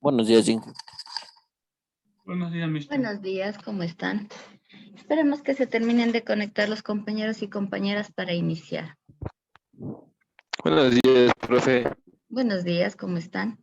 Buenos días, Inge. Buenos días, mister. Buenos días, ¿cómo están? Esperemos que se terminen de conectar los compañeros y compañeras para iniciar. Buenos días, profe. Buenos días, ¿cómo están?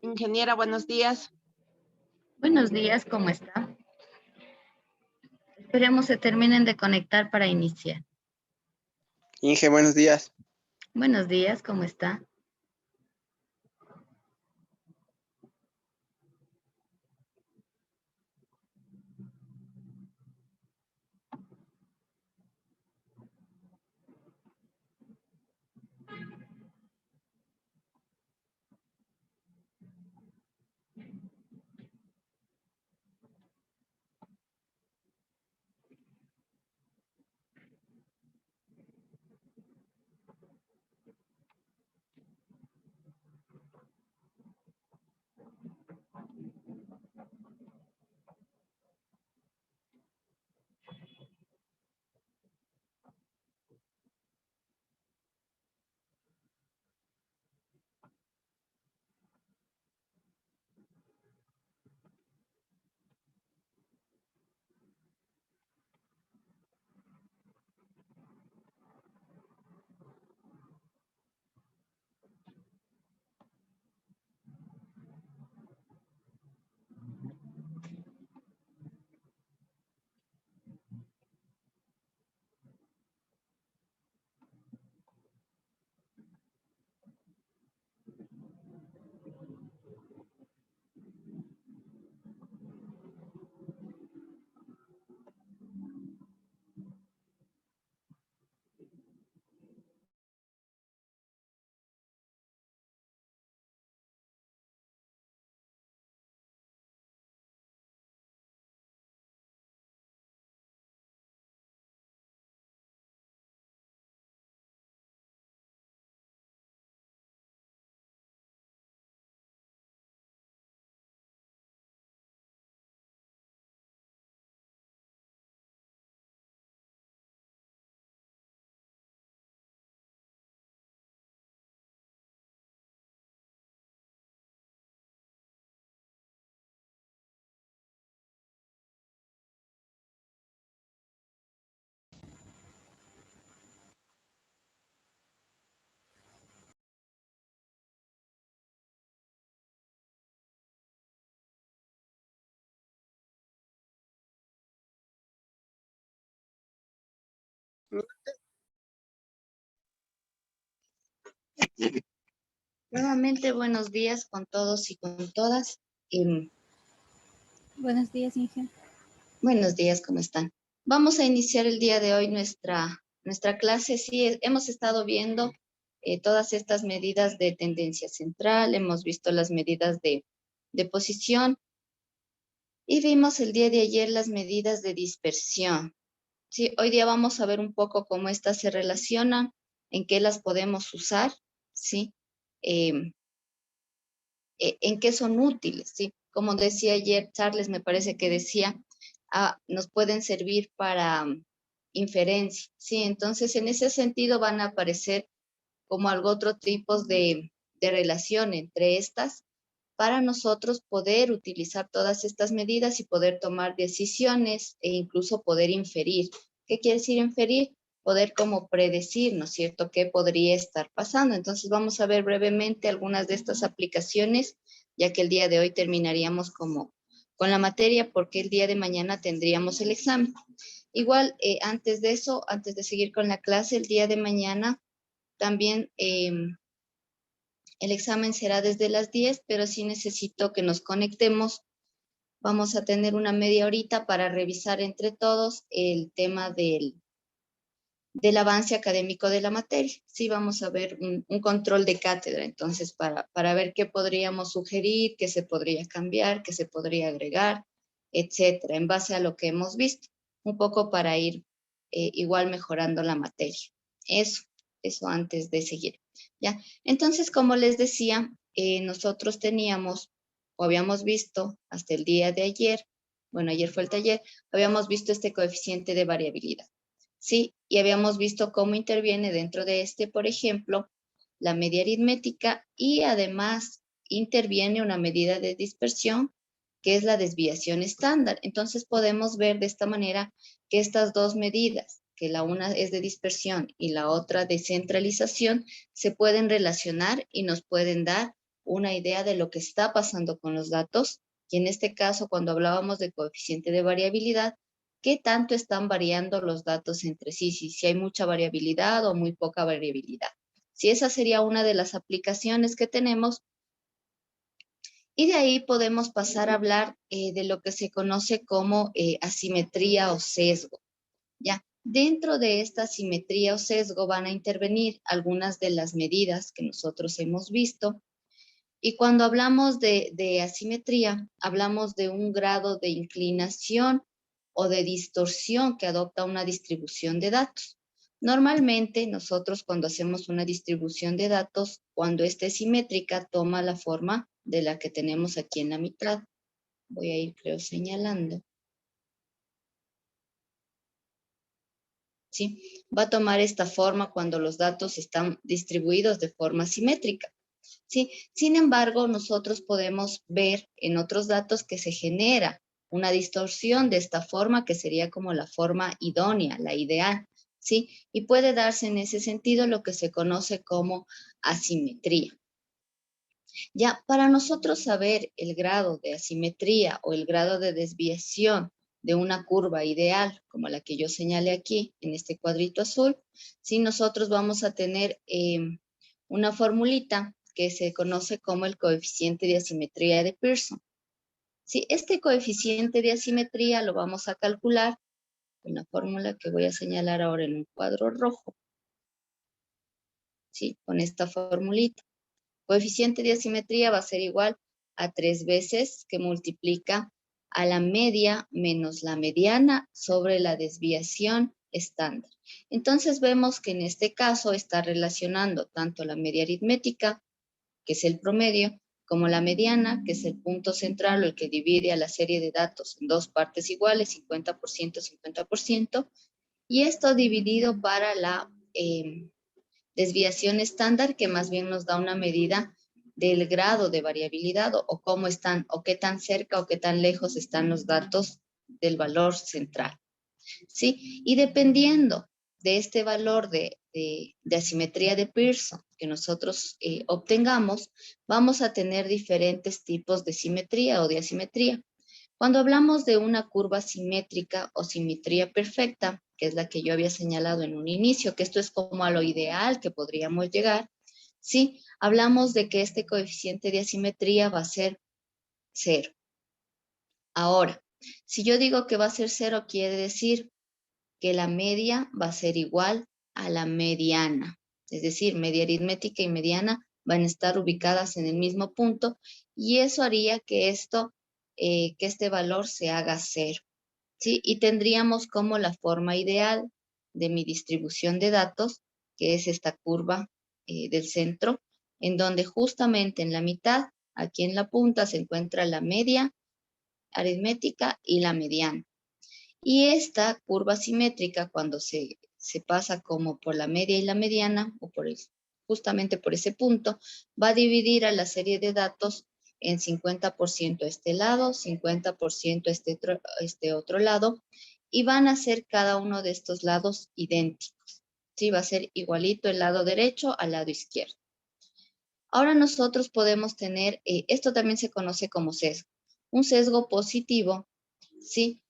Ingeniera, buenos días. Buenos días, ¿cómo está? Esperemos se terminen de conectar para iniciar. Inge, buenos días. Buenos días, ¿cómo está? Nuevamente, buenos días con todos y con todas. Buenos días, Inge. Buenos días, ¿cómo están? Vamos a iniciar el día de hoy nuestra clase. Sí, hemos estado viendo todas estas medidas de tendencia central, hemos visto las medidas de posición y vimos el día de ayer las medidas de dispersión. Sí, hoy día vamos a ver un poco cómo estas se relacionan, en qué las podemos usar, ¿sí? En qué son útiles, ¿sí? Como decía ayer Charles, me parece que decía, nos pueden servir para inferencia, ¿sí? Entonces, en ese sentido van a aparecer como algo otro tipos de relación entre estas para nosotros poder utilizar todas estas medidas y poder tomar decisiones e incluso poder inferir. ¿Qué quiere decir inferir? Poder como predecir, ¿no es cierto?, qué podría estar pasando. Entonces vamos a ver brevemente algunas de estas aplicaciones, ya que el día de hoy terminaríamos como con la materia, porque el día de mañana tendríamos el examen. Igual, antes de eso, antes de seguir con la clase, el día de mañana también el examen será desde las 10, pero sí necesito que nos conectemos. Vamos a tener una media horita para revisar entre todos el tema del avance académico de la materia. Sí, vamos a ver un control de cátedra, entonces, para ver qué podríamos sugerir, qué se podría cambiar, qué se podría agregar, etcétera, en base a lo que hemos visto, un poco para ir igual mejorando la materia. Eso antes de seguir. ¿Ya? Entonces, como les decía, nosotros teníamos, o habíamos visto hasta el día de ayer, bueno, ayer fue el taller, habíamos visto este coeficiente de variabilidad. Sí, y habíamos visto cómo interviene dentro de este, por ejemplo, la media aritmética y además interviene una medida de dispersión que es la desviación estándar. Entonces podemos ver de esta manera que estas dos medidas, que la una es de dispersión y la otra de centralización, se pueden relacionar y nos pueden dar una idea de lo que está pasando con los datos. Y en este caso, cuando hablábamos de coeficiente de variabilidad, ¿qué tanto están variando los datos entre sí? Si hay mucha variabilidad o muy poca variabilidad. Si esa sería una de las aplicaciones que tenemos. Y de ahí podemos pasar a hablar de lo que se conoce como asimetría o sesgo. ¿Ya? Dentro de esta asimetría o sesgo van a intervenir algunas de las medidas que nosotros hemos visto. Y cuando hablamos de asimetría, hablamos de un grado de inclinación o de distorsión que adopta una distribución de datos. Normalmente nosotros cuando hacemos una distribución de datos, cuando esta es simétrica, toma la forma de la que tenemos aquí en la mitad. Voy a ir, creo, señalando. ¿Sí? Va a tomar esta forma cuando los datos están distribuidos de forma simétrica. ¿Sí? Sin embargo, nosotros podemos ver en otros datos que se genera una distorsión de esta forma que sería como la forma idónea, la ideal, ¿sí? Y puede darse en ese sentido lo que se conoce como asimetría. Ya, para nosotros saber el grado de asimetría o el grado de desviación de una curva ideal, como la que yo señalé aquí en este cuadrito azul, ¿sí? Nosotros vamos a tener una formulita que se conoce como el coeficiente de asimetría de Pearson. ¿Sí? Este coeficiente de asimetría lo vamos a calcular con la fórmula que voy a señalar ahora en un cuadro rojo. ¿Sí? Con esta formulita. Coeficiente de asimetría va a ser igual a 3 veces que multiplica a la media menos la mediana sobre la desviación estándar. Entonces vemos que en este caso está relacionando tanto la media aritmética, que es el promedio, como la mediana, que es el punto central o el que divide a la serie de datos en dos partes iguales, 50%, 50%, y esto dividido para la desviación estándar, que más bien nos da una medida del grado de variabilidad o cómo están, o qué tan cerca o qué tan lejos están los datos del valor central. ¿Sí? Y dependiendo de este valor de asimetría de Pearson que nosotros obtengamos, vamos a tener diferentes tipos de simetría o de asimetría. Cuando hablamos de una curva simétrica o simetría perfecta, que es la que yo había señalado en un inicio, que esto es como a lo ideal que podríamos llegar, ¿sí? Hablamos de que este coeficiente de asimetría va a ser 0. Ahora, si yo digo que va a ser 0, quiere decir que la media va a ser igual a la mediana. Es decir, media aritmética y mediana van a estar ubicadas en el mismo punto y eso haría que que este valor se haga 0. ¿Sí? Y tendríamos como la forma ideal de mi distribución de datos, que es esta curva del centro, en donde justamente en la mitad, aquí en la punta, se encuentra la media aritmética y la mediana. Y esta curva simétrica, cuando se pasa como por la media y la mediana, o justamente por ese punto, va a dividir a la serie de datos en 50% este lado, 50% este otro lado, y van a ser cada uno de estos lados idénticos. Sí, va a ser igualito el lado derecho al lado izquierdo. Ahora nosotros podemos tener, esto también se conoce como sesgo, un sesgo positivo, ¿sí?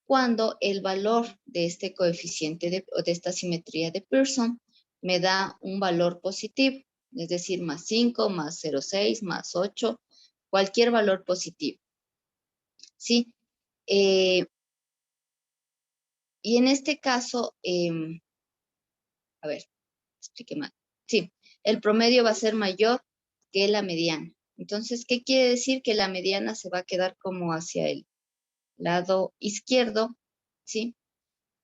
Cuando el valor de este coeficiente o de esta simetría de Pearson me da un valor positivo, es decir, más 5, más 0,6, más 8, cualquier valor positivo, ¿sí? Y en este caso, a ver, explique más. Sí, el promedio va a ser mayor que la mediana. Entonces, ¿qué quiere decir? Que la mediana se va a quedar como hacia el lado izquierdo, ¿sí?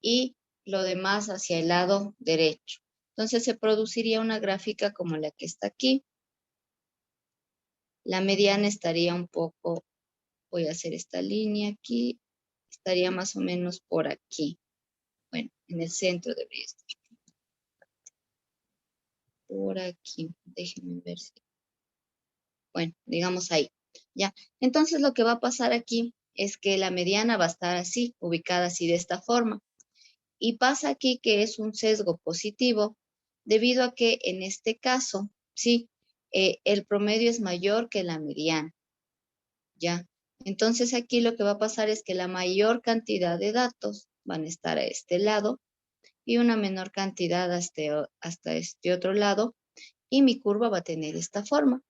Y lo demás hacia el lado derecho. Entonces, se produciría una gráfica como la que está aquí. La mediana estaría un poco, voy a hacer esta línea aquí, estaría más o menos por aquí. Bueno, en el centro debería estar. Por aquí, déjenme ver si. Bueno, digamos ahí, ¿ya? Entonces lo que va a pasar aquí es que la mediana va a estar así, ubicada así de esta forma. Y pasa aquí que es un sesgo positivo debido a que en este caso, sí, el promedio es mayor que la mediana, ¿ya? Entonces aquí lo que va a pasar es que la mayor cantidad de datos van a estar a este lado y una menor cantidad hasta este otro lado, y mi curva va a tener esta forma.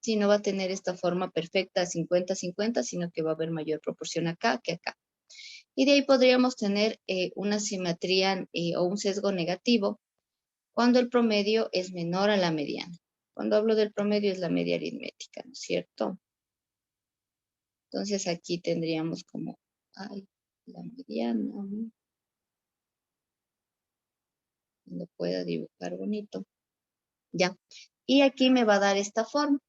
Sí, no va a tener esta forma perfecta 50-50, sino que va a haber mayor proporción acá que acá. Y de ahí podríamos tener una simetría o un sesgo negativo cuando el promedio es menor a la mediana. Cuando hablo del promedio es la media aritmética, ¿no es cierto? Entonces aquí tendríamos como, ay, la mediana, ¿no? Cuando pueda dibujar bonito. Ya. Y aquí me va a dar esta forma.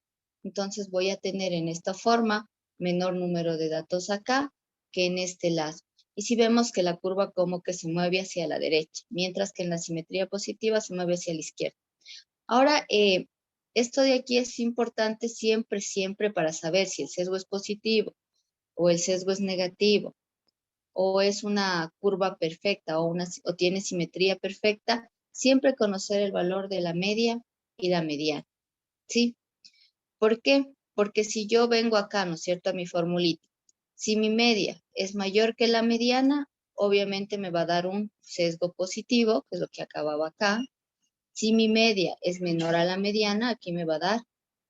Entonces voy a tener en esta forma menor número de datos acá que en este lado. Y si vemos que la curva como que se mueve hacia la derecha, mientras que en la simetría positiva se mueve hacia la izquierda. Ahora, esto de aquí es importante siempre, siempre para saber si el sesgo es positivo o el sesgo es negativo o es una curva perfecta o tiene simetría perfecta, siempre conocer el valor de la media y la mediana, ¿sí? ¿Por qué? Porque si yo vengo acá, ¿no es cierto?, a mi formulita, si mi media es mayor que la mediana, obviamente me va a dar un sesgo positivo, que es lo que acababa acá. Si mi media es menor a la mediana, aquí me va a dar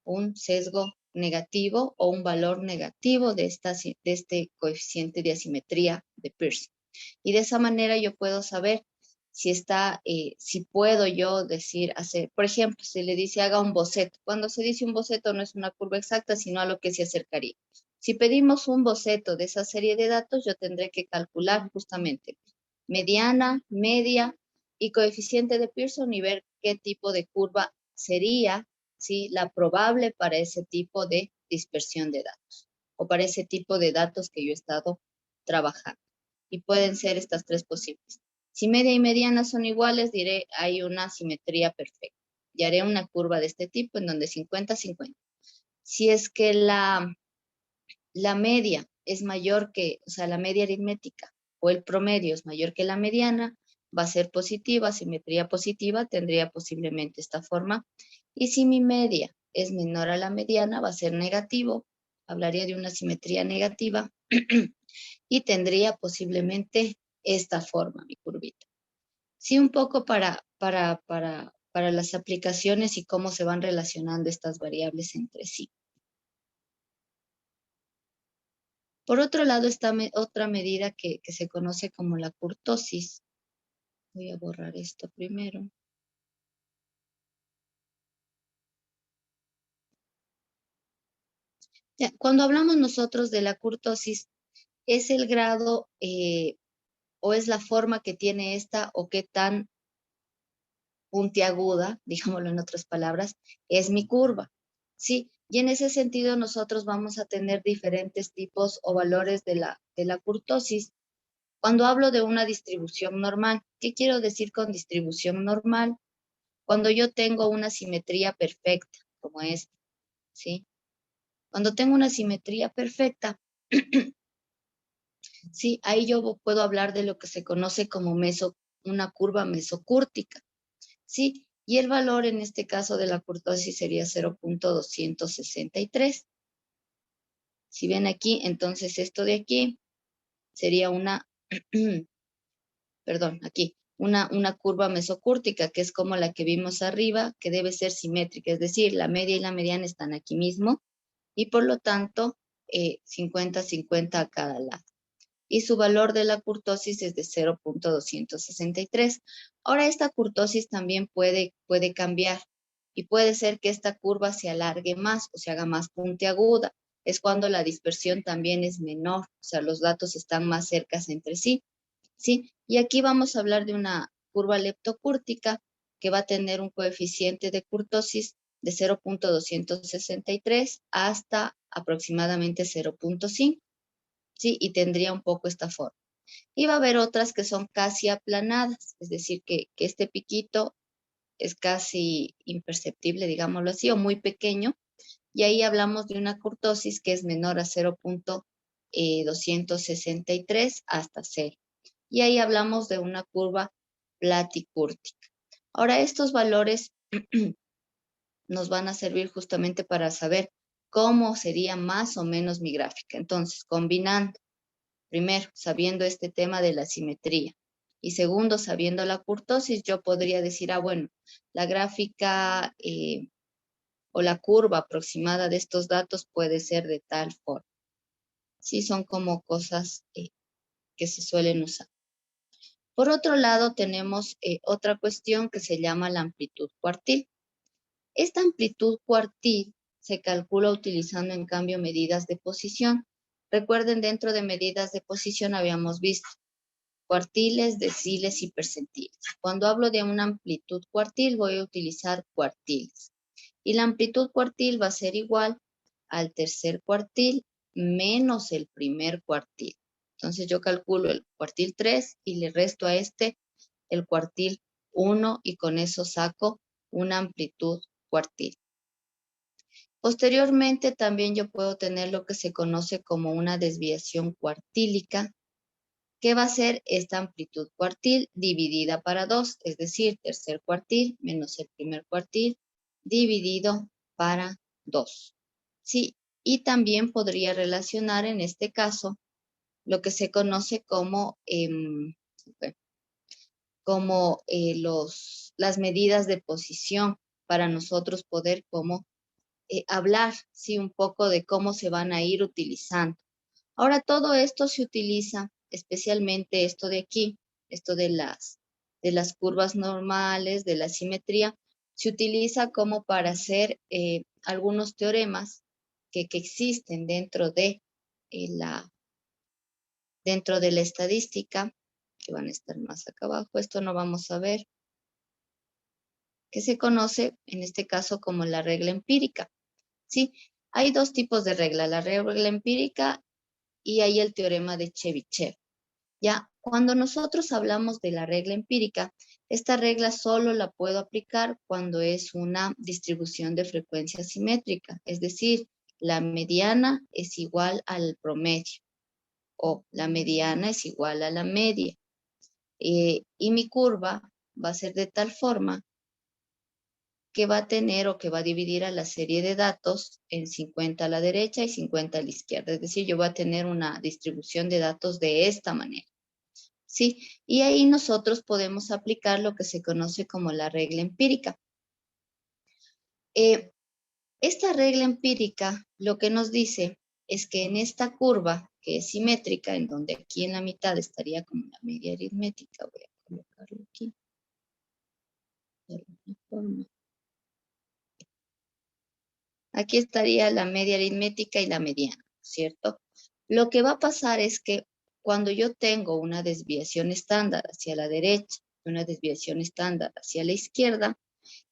un sesgo negativo o un valor negativo de este coeficiente de asimetría de Pearson. Y de esa manera yo puedo saber si puedo yo decir, por ejemplo, se le dice haga un boceto. Cuando se dice un boceto no es una curva exacta, sino a lo que se acercaría. Si pedimos un boceto de esa serie de datos, yo tendré que calcular justamente mediana, media y coeficiente de Pearson y ver qué tipo de curva sería, ¿sí?, la probable para ese tipo de dispersión de datos o para ese tipo de datos que yo he estado trabajando. Y pueden ser estas tres posibles. Si media y mediana son iguales, diré hay una simetría perfecta. Y haré una curva de este tipo en donde 50-50. Si es que la media es mayor que, o sea, la media aritmética o el promedio es mayor que la mediana, va a ser positiva, simetría positiva, tendría posiblemente esta forma. Y si mi media es menor a la mediana, va a ser negativo, hablaría de una simetría negativa y tendría posiblemente esta forma, mi curvita. Sí, un poco para las aplicaciones y cómo se van relacionando estas variables entre sí. Por otro lado está otra medida que se conoce como la kurtosis. Voy a borrar esto primero. Ya, cuando hablamos nosotros de la kurtosis, es el grado o es la forma que tiene esta o qué tan puntiaguda, digámoslo en otras palabras, es mi curva, ¿sí? Y en ese sentido nosotros vamos a tener diferentes tipos o valores de la kurtosis. Cuando hablo de una distribución normal, ¿qué quiero decir con distribución normal? Cuando yo tengo una simetría perfecta, como esta, ¿sí? Cuando tengo una simetría perfecta, sí, ahí yo puedo hablar de lo que se conoce como una curva mesocúrtica, ¿sí? Y el valor en este caso de la kurtosis sería 0.263. Si ven aquí, entonces esto de aquí sería una, perdón, aquí, una curva mesocúrtica, que es como la que vimos arriba, que debe ser simétrica, es decir, la media y la mediana están aquí mismo, y por lo tanto, 50-50 a cada lado. Y su valor de la kurtosis es de 0.263. Ahora, esta kurtosis también puede cambiar, y puede ser que esta curva se alargue más o se haga más puntiaguda. Es cuando la dispersión también es menor, o sea, los datos están más cercas entre sí, ¿sí? Y aquí vamos a hablar de una curva leptocúrtica que va a tener un coeficiente de kurtosis de 0.263 hasta aproximadamente 0.5, ¿sí? Y tendría un poco esta forma. Y va a haber otras que son casi aplanadas, es decir, que este piquito es casi imperceptible, digámoslo así, o muy pequeño, y ahí hablamos de una kurtosis que es menor a 0.263 hasta 0. Y ahí hablamos de una curva platicúrtica. Ahora, estos valores nos van a servir justamente para saber cómo sería más o menos mi gráfica. Entonces, combinando, primero, sabiendo este tema de la simetría, y segundo, sabiendo la kurtosis, yo podría decir, bueno, la gráfica o la curva aproximada de estos datos puede ser de tal forma. Sí, son como cosas que se suelen usar. Por otro lado, tenemos otra cuestión que se llama la amplitud cuartil. Esta amplitud cuartil se calcula utilizando, en cambio, medidas de posición. Recuerden, dentro de medidas de posición habíamos visto cuartiles, deciles y percentiles. Cuando hablo de una amplitud cuartil, voy a utilizar cuartiles. Y la amplitud cuartil va a ser igual al tercer cuartil menos el primer cuartil. Entonces yo calculo el cuartil 3 y le resto a este el cuartil 1 y con eso saco una amplitud cuartil. Posteriormente también yo puedo tener lo que se conoce como una desviación cuartílica, que va a ser esta amplitud cuartil dividida para 2, es decir, tercer cuartil menos el primer cuartil dividido para 2. Sí, y también podría relacionar en este caso lo que se conoce como, las medidas de posición para nosotros poder hablar, sí, un poco de cómo se van a ir utilizando. Ahora, todo esto se utiliza, especialmente esto de aquí, esto de las curvas normales, de la simetría, se utiliza como para hacer algunos teoremas que existen dentro de la estadística, que van a estar más acá abajo. Esto no vamos a ver, que se conoce en este caso como la regla empírica. ¿Sí? Hay dos tipos de regla, la regla empírica y hay el teorema de Chebyshev. Ya, cuando nosotros hablamos de la regla empírica, esta regla solo la puedo aplicar cuando es una distribución de frecuencia simétrica, es decir, la mediana es igual al promedio o la mediana es igual a la media. Y mi curva va a ser de tal forma que va a tener o que va a dividir a la serie de datos en 50 a la derecha y 50 a la izquierda. Es decir, yo voy a tener una distribución de datos de esta manera. ¿Sí? Y ahí nosotros podemos aplicar lo que se conoce como la regla empírica. Esta regla empírica lo que nos dice es que en esta curva, que es simétrica, en donde aquí en la mitad estaría como la media aritmética, voy a colocarlo aquí. De alguna forma. Aquí estaría la media aritmética y la mediana, ¿cierto? Lo que va a pasar es que cuando yo tengo una desviación estándar hacia la derecha y una desviación estándar hacia la izquierda,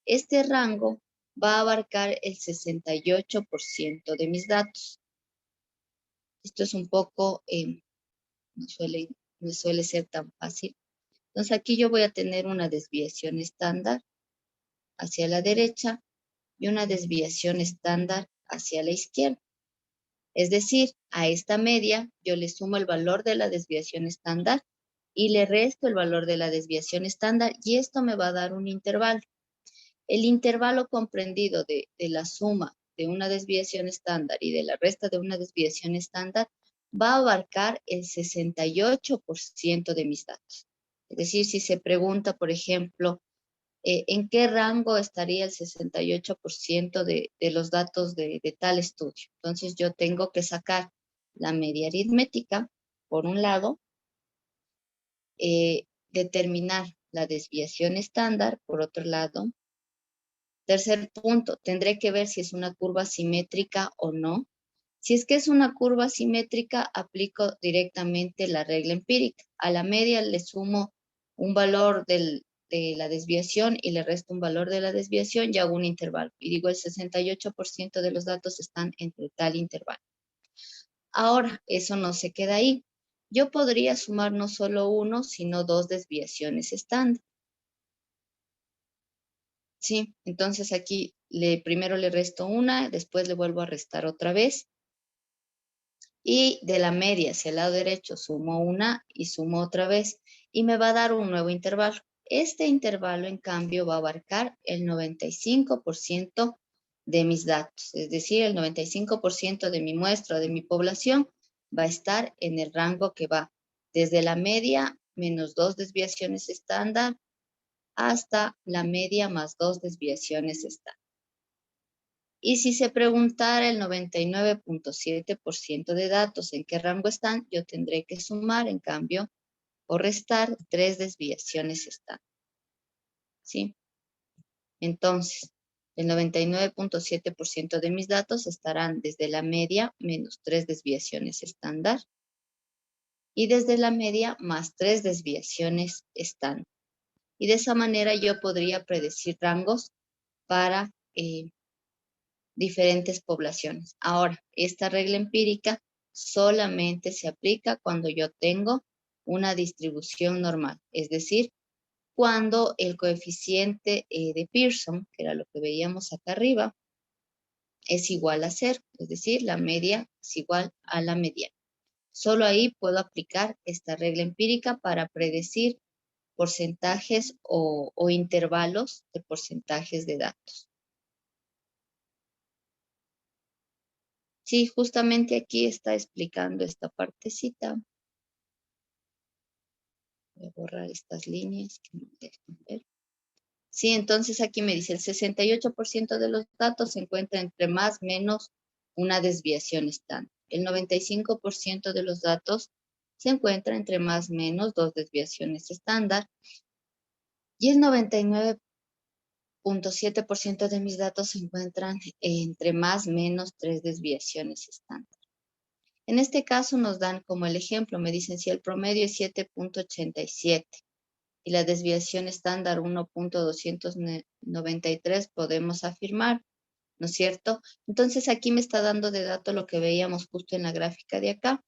este rango va a abarcar el 68% de mis datos. Esto es un poco, no suele ser tan fácil. Entonces aquí yo voy a tener una desviación estándar hacia la derecha y una desviación estándar hacia la izquierda. Es decir, a esta media yo le sumo el valor de la desviación estándar y le resto el valor de la desviación estándar y esto me va a dar un intervalo. El intervalo comprendido de la suma de una desviación estándar y de la resta de una desviación estándar va a abarcar el 68% de mis datos. Es decir, si se pregunta, por ejemplo, ¿en qué rango estaría el 68% de los datos de tal estudio? Entonces yo tengo que sacar la media aritmética, por un lado, determinar la desviación estándar, por otro lado. Tercer punto, tendré que ver si es una curva simétrica o no. Si es que es una curva simétrica, aplico directamente la regla empírica. A la media le sumo un valor de la desviación y le resto un valor de la desviación y hago un intervalo. Y digo, el 68% de los datos están entre tal intervalo. Ahora, eso no se queda ahí. Yo podría sumar no solo uno, sino dos desviaciones estándar. Sí, entonces aquí primero le resto una, después le vuelvo a restar otra vez. Y de la media hacia el lado derecho sumo una y sumo otra vez. Y me va a dar un nuevo intervalo. Este intervalo, en cambio, va a abarcar el 95% de mis datos. Es decir, el 95% de mi muestra, de mi población, va a estar en el rango que va desde la media menos dos desviaciones estándar hasta la media más dos desviaciones estándar. Y si se preguntara el 99.7% de datos en qué rango están, yo tendré que sumar, en cambio, o restar tres desviaciones estándar. ¿Sí? Entonces, el 99.7% de mis datos estarán desde la media menos tres desviaciones estándar y desde la media más tres desviaciones estándar. Y de esa manera yo podría predecir rangos para diferentes poblaciones. Ahora, esta regla empírica solamente se aplica cuando yo tengo una distribución normal, es decir, cuando el coeficiente de Pearson, que era lo que veíamos acá arriba, es igual a 0, es decir, la media es igual a la mediana. Solo ahí puedo aplicar esta regla empírica para predecir porcentajes o intervalos de porcentajes de datos. Sí, justamente aquí está explicando esta partecita. Voy a borrar estas líneas que no me dejan ver. Sí, entonces aquí me dice el 68% de los datos se encuentra entre más menos una desviación estándar. El 95% de los datos se encuentra entre más menos dos desviaciones estándar. Y el 99.7% de mis datos se encuentran entre más menos tres desviaciones estándar. En este caso nos dan como el ejemplo, me dicen si el promedio es 7.87 y la desviación estándar 1.293, podemos afirmar, ¿no es cierto? Entonces aquí me está dando de dato lo que veíamos justo en la gráfica de acá,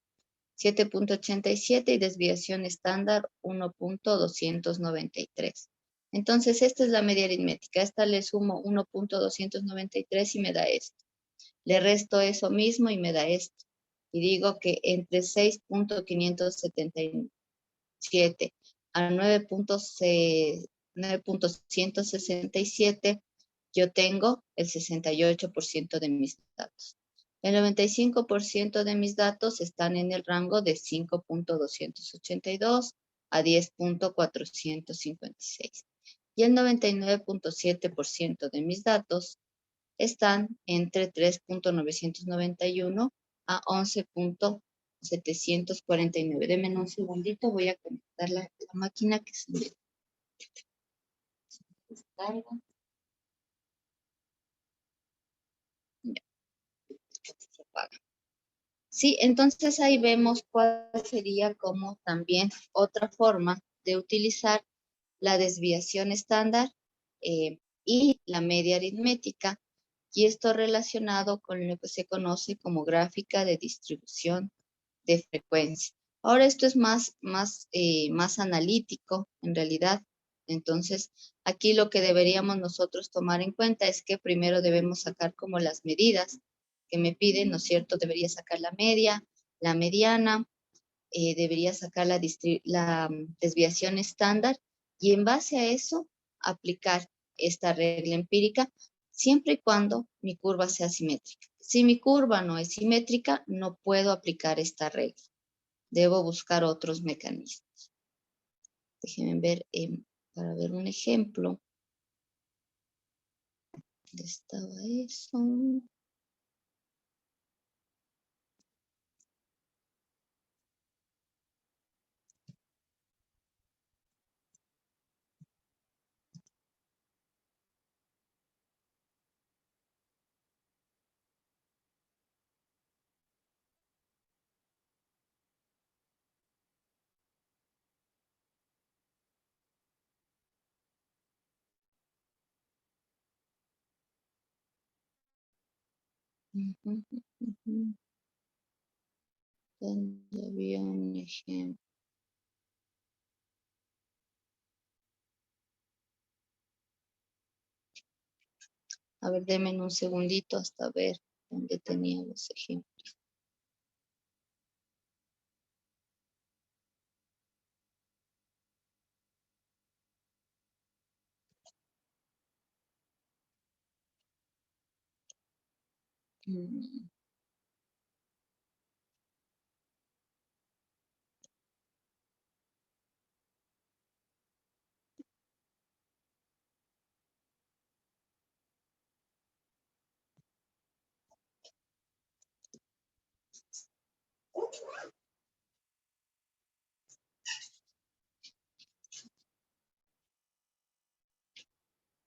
7.87 y desviación estándar 1.293. Entonces esta es la media aritmética, a esta le sumo 1.293 y me da esto. Le resto eso mismo y me da esto. Y digo que entre 6.577 a 9.167 yo tengo el 68% de mis datos. El 95% de mis datos están en el rango de 5.282 a 10.456. Y el 99.7% de mis datos están entre 3.991 a 11.749. Denme un segundito, voy a conectar la máquina que se me descarga. Ya, se apaga. Sí, entonces ahí vemos cuál sería como también otra forma de utilizar la desviación estándar y la media aritmética, y esto relacionado con lo que se conoce como gráfica de distribución de frecuencia. Ahora esto es más analítico en realidad. Entonces, aquí lo que deberíamos nosotros tomar en cuenta es que primero debemos sacar como las medidas que me piden, ¿no es cierto? Debería sacar la media, la mediana, debería sacar la desviación estándar y en base a eso aplicar esta regla empírica siempre y cuando mi curva sea simétrica. Si mi curva no es simétrica, no puedo aplicar esta regla. Debo buscar otros mecanismos. Déjenme ver, para ver un ejemplo. ¿Dónde estaba eso? ¿Dónde había un ejemplo? A ver, denme un segundito hasta ver dónde tenía los ejemplos. Mm.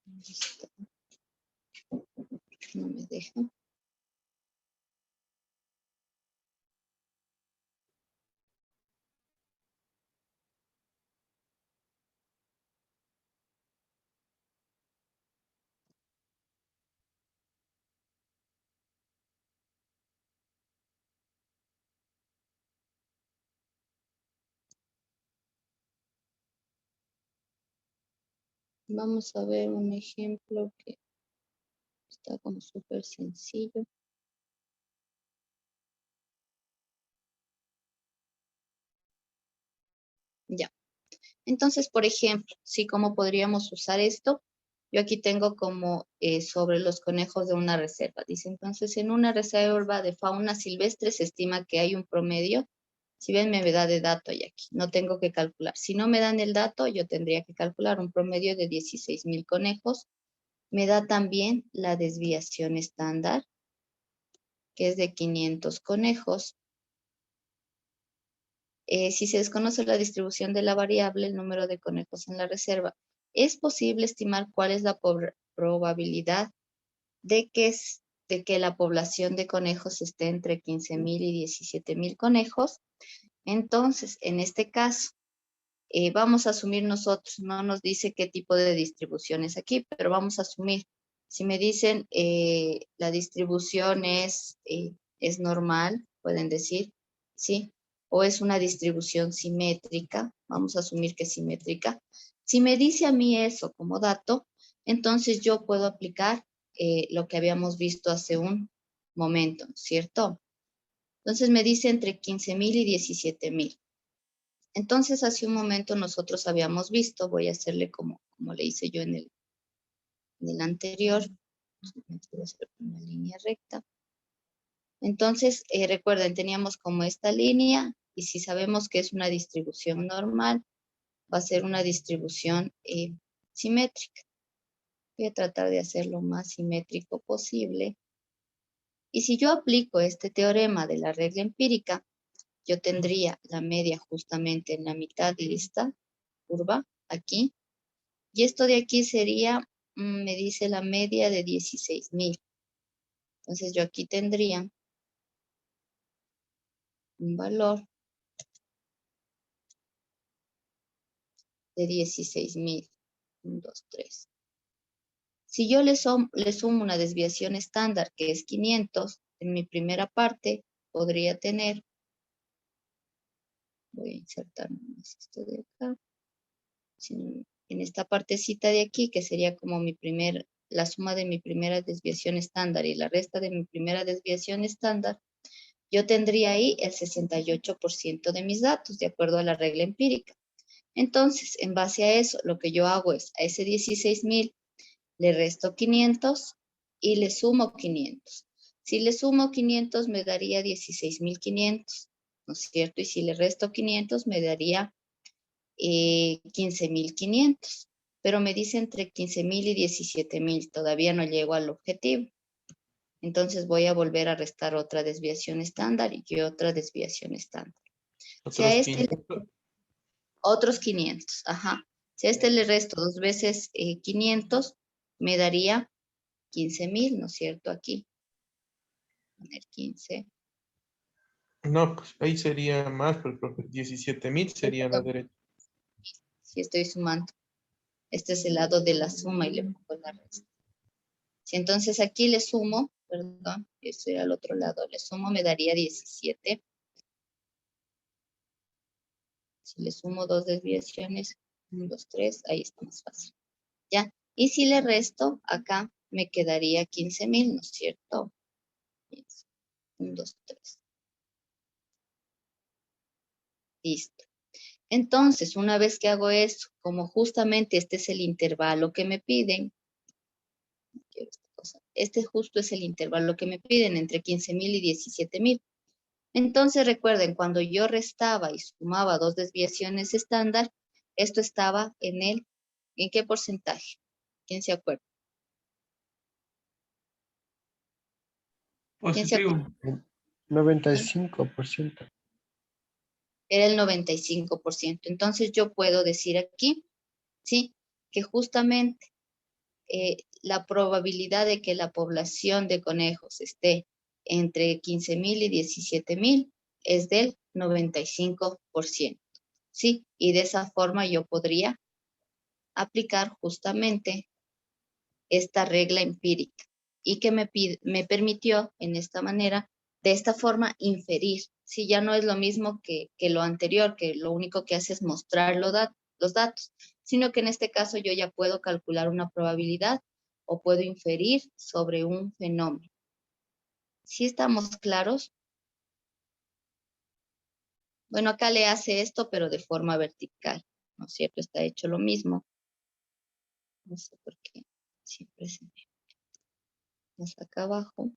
¿Dónde está? No me deja. Vamos a ver un ejemplo que está como súper sencillo. Ya. Entonces, por ejemplo, sí, ¿cómo podríamos usar esto? Yo aquí tengo como sobre los conejos de una reserva. Dice, entonces, en una reserva de fauna silvestre se estima que hay un promedio. Si ven, me da de dato y aquí. No tengo que calcular. Si no me dan el dato, yo tendría que calcular un promedio de 16,000 conejos. Me da también la desviación estándar, que es de 500 conejos. Si se desconoce la distribución de la variable, el número de conejos en la reserva, es posible estimar cuál es la probabilidad de que la población de conejos esté entre 15,000 y 17,000 conejos. Entonces, en este caso, vamos a asumir nosotros, no nos dice qué tipo de distribución es aquí, pero vamos a asumir. Si me dicen la distribución es normal, pueden decir, ¿sí? O es una distribución simétrica, vamos a asumir que es simétrica. Si me dice a mí eso como dato, entonces yo puedo aplicar lo que habíamos visto hace un momento, ¿cierto? Entonces me dice entre 15,000 y 17,000. Entonces, hace un momento nosotros habíamos visto, voy a hacerle como le hice yo en el anterior, voy a hacer una línea recta. Entonces, recuerden, teníamos como esta línea, y si sabemos que es una distribución normal, va a ser una distribución simétrica. Voy a tratar de hacer lo más simétrico posible. Y si yo aplico este teorema de la regla empírica, yo tendría la media justamente en la mitad de esta curva, aquí. Y esto de aquí sería, me dice la media de 16,000. Entonces yo aquí tendría un valor de 16,000. 1, 2, 3. Si yo le sumo una desviación estándar que es 500, en mi primera parte podría tener, voy a insertar más esto de acá, en esta partecita de aquí, que sería como mi primer la suma de mi primera desviación estándar y la resta de mi primera desviación estándar, yo tendría ahí el 68% de mis datos, de acuerdo a la regla empírica. Entonces, en base a eso, lo que yo hago es, a ese 16,000 le resto 500 y le sumo 500. Si le sumo 500 me daría 16,500, ¿no es cierto? Y si le resto 500 me daría 15,500. Pero me dice entre 15,000 y 17,000, todavía no llego al objetivo. Entonces voy a volver a restar otra desviación estándar y otra desviación estándar. Si a este otros 500, ajá. Si a este le resto 2 veces 500, me daría 15,000, ¿no es cierto? Aquí. Poner 15. No, pues ahí sería más, pero profe, 17,000 sería la derecha. Si estoy sumando. Este es el lado de la suma y le pongo la resta. Si entonces aquí le sumo, perdón, esto era al otro lado, le sumo me daría 17. Si le sumo 2 desviaciones, 1, 2, 3, ahí está más fácil. ¿Ya? Y si le resto, acá me quedaría 15,000, ¿no es cierto? 1, 2, 3. Listo. Entonces, una vez que hago eso, como justamente este es el intervalo que me piden, no quiero esta cosa, este justo es el intervalo que me piden entre 15,000 y 17,000. Entonces, recuerden, cuando yo restaba y sumaba 2 desviaciones estándar, esto estaba ¿en qué porcentaje? ¿Quién se acuerda? ¿Quién se acuerda? Positivo. 95%. Era el 95%. Entonces, yo puedo decir aquí, ¿sí? Que justamente la probabilidad de que la población de conejos esté entre 15,000 y 17,000 es del 95%, ¿sí? Y de esa forma yo podría aplicar justamente esta regla empírica y que me permitió en esta manera, de esta forma, inferir. Si ya no es lo mismo que lo anterior, que lo único que hace es mostrar los datos, sino que en este caso yo ya puedo calcular una probabilidad o puedo inferir sobre un fenómeno. ¿Sí estamos claros? Bueno, acá le hace esto, pero de forma vertical, ¿no es cierto? Está hecho lo mismo. No sé por qué siempre se me... Más acá abajo.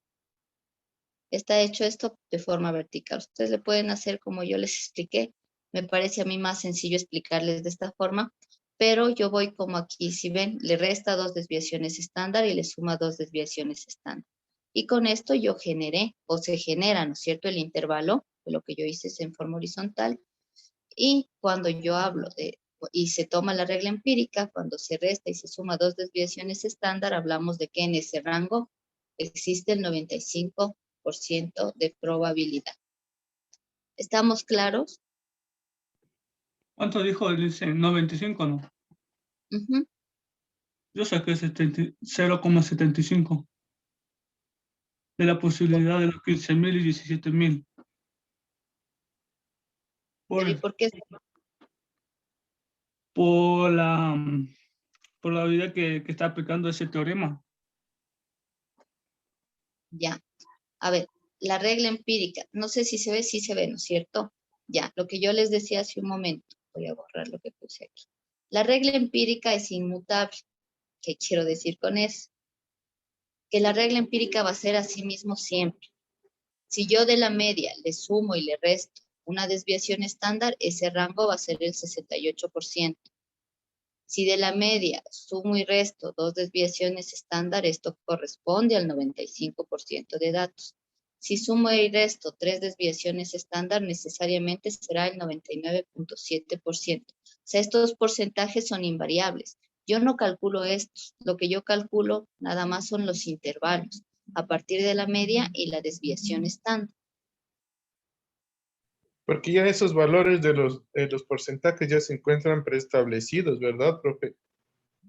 Está hecho esto de forma vertical. Ustedes le pueden hacer como yo les expliqué. Me parece a mí más sencillo explicarles de esta forma, pero yo voy como aquí, si ven, le resta 2 desviaciones estándar y le suma 2 desviaciones estándar. Y con esto yo generé, o se genera, ¿no es cierto?, el intervalo, de lo que yo hice es en forma horizontal. Y cuando yo hablo y se toma la regla empírica, cuando se resta y se suma 2 desviaciones estándar, hablamos de que en ese rango existe el 95% de probabilidad. ¿Estamos claros? ¿Cuánto dijo? Dice 95, ¿no? Uh-huh. Yo saqué 0,75 de la posibilidad de los 15,000 y 17,000. ¿Y por qué? Por la probabilidad que está aplicando ese teorema. Ya. A ver, la regla empírica, no sé si se ve, sí se ve, ¿no es cierto? Ya, lo que yo les decía hace un momento, voy a borrar lo que puse aquí. La regla empírica es inmutable. ¿Qué quiero decir con eso? Que la regla empírica va a ser así mismo siempre. Si yo de la media le sumo y le resto una desviación estándar, ese rango va a ser el 68%. Si de la media sumo y resto 2 desviaciones estándar, esto corresponde al 95% de datos. Si sumo y resto 3 desviaciones estándar, necesariamente será el 99.7%. O sea, estos porcentajes son invariables. Yo no calculo estos. Lo que yo calculo nada más son los intervalos a partir de la media y la desviación estándar. Porque ya esos valores de los porcentajes ya se encuentran preestablecidos, ¿verdad, profe?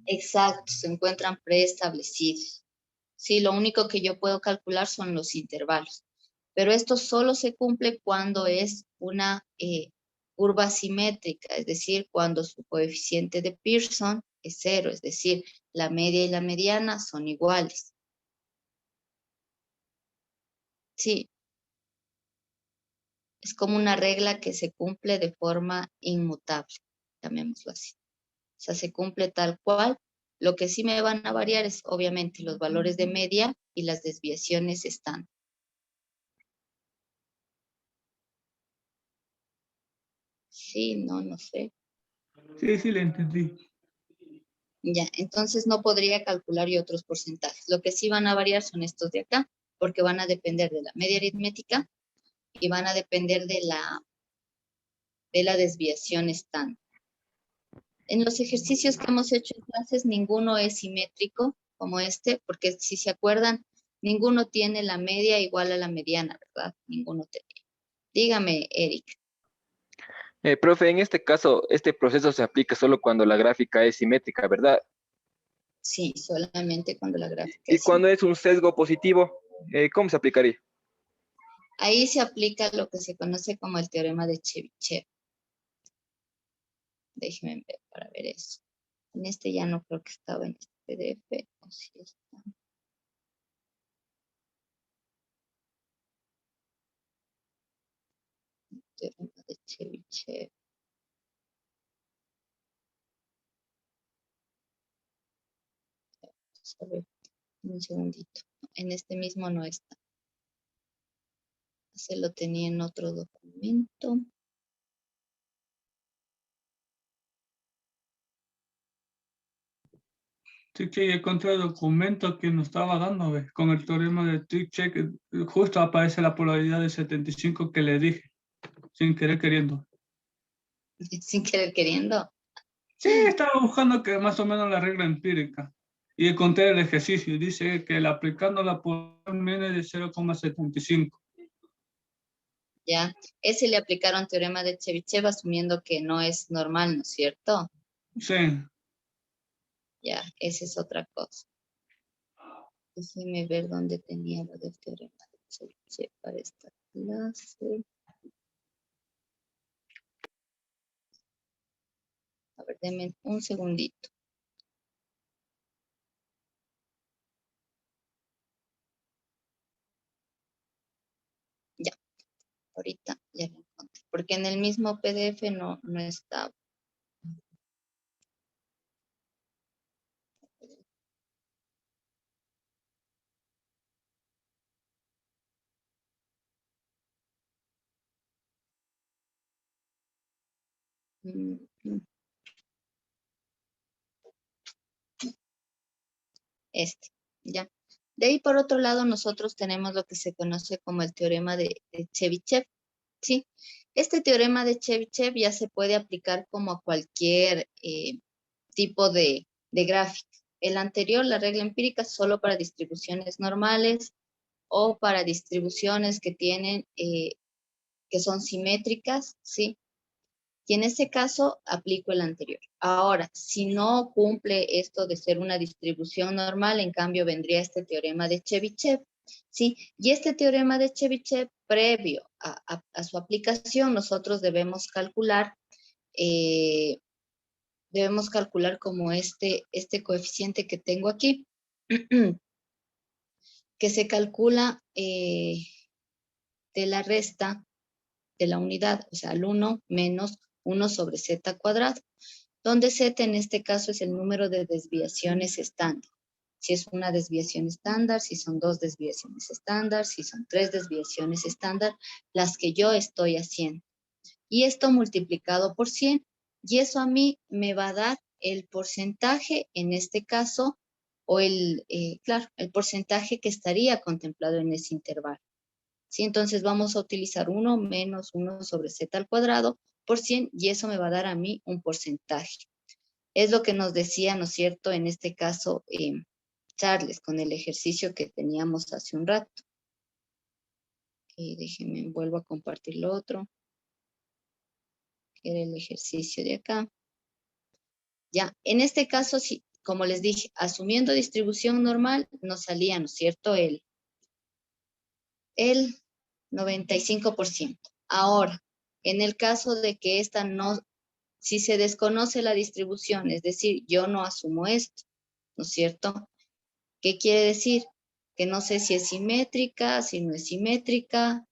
Exacto, se encuentran preestablecidos. Sí, lo único que yo puedo calcular son los intervalos. Pero esto solo se cumple cuando es una curva simétrica, es decir, cuando su coeficiente de Pearson es 0, es decir, la media y la mediana son iguales. Sí, es como una regla que se cumple de forma inmutable, llamémoslo así. O sea, se cumple tal cual. Lo que sí me van a variar es obviamente los valores de media y las desviaciones estándar. Sí, no sé. Sí, sí, le entendí. Ya, entonces no podría calcular yo otros porcentajes. Lo que sí van a variar son estos de acá, porque van a depender de la media aritmética y van a depender de la desviación estándar. En los ejercicios que hemos hecho en clases, ninguno es simétrico como este, porque si se acuerdan, ninguno tiene la media igual a la mediana, ¿verdad? Ninguno tenía. Dígame, Eric. Profe, en este caso, este proceso se aplica solo cuando la gráfica es simétrica, ¿verdad? Sí, solamente cuando la gráfica Y es cuando simétrica. es un sesgo positivo, ¿cómo se aplicaría? Ahí se aplica lo que se conoce como el teorema de Chebyshev. Déjenme ver para ver eso. En este ya no creo que estaba en este PDF, o si está. Teorema de Chebyshev. Vamos a ver, un segundito. En este mismo no está. Se lo tenía en otro documento. Sí, que encontré el documento que nos estaba dando, ¿ves? Con el teorema de Dirichlet, justo aparece la polaridad de 75 que le dije, sin querer queriendo. Sin querer queriendo. Sí, estaba buscando que más o menos la regla empírica. Y encontré el ejercicio. Dice que aplicando la polaridad menos de 0,75. Ya, ese le aplicaron teorema de Chebyshev asumiendo que no es normal, ¿no es cierto? Sí, Ya, esa es otra cosa. Déjeme ver dónde tenía lo del teorema de Chebyshev para esta clase. A ver, denme un segundito. Ya, ahorita ya lo encontré. Porque en el mismo PDF no estaba. Mm, mm, Este, ya. De ahí, por otro lado, nosotros tenemos lo que se conoce como el teorema de Chebyshev, ¿sí? Este teorema de Chebyshev ya se puede aplicar como a cualquier tipo de gráfica. El anterior, la regla empírica, solo para distribuciones normales o para distribuciones que tienen, que son simétricas, ¿sí? Y en este caso aplico el anterior. Ahora, si no cumple esto de ser una distribución normal, en cambio vendría este teorema de Chebyshev, ¿sí? Y este teorema de Chebyshev, previo a su aplicación, nosotros eh, debemos calcular como este coeficiente que tengo aquí, que se calcula de la resta de la unidad, o sea, el 1 menos 1 sobre z cuadrado, donde z en este caso es el número de desviaciones estándar. Si es una desviación estándar, si son 2 desviaciones estándar, si son 3 desviaciones estándar, las que yo estoy haciendo. Y esto multiplicado por 100, y eso a mí me va a dar el porcentaje, en este caso, o claro, el porcentaje que estaría contemplado en ese intervalo. ¿Sí? Entonces vamos a utilizar 1 menos 1 sobre z al cuadrado por 100 y eso me va a dar a mí un porcentaje. Es lo que nos decía, ¿no es cierto?, en este caso, Charles, con el ejercicio que teníamos hace un rato. Déjenme, vuelvo a compartir lo otro, que era el ejercicio de acá. Ya, en este caso, sí, como les dije, asumiendo distribución normal, nos salía, ¿no es cierto?, el 95%. Ahora, en el caso de que esta no Si se desconoce la distribución, es decir, yo no asumo esto, ¿no es cierto? ¿Qué quiere decir? Que no sé si es simétrica, si no es simétrica,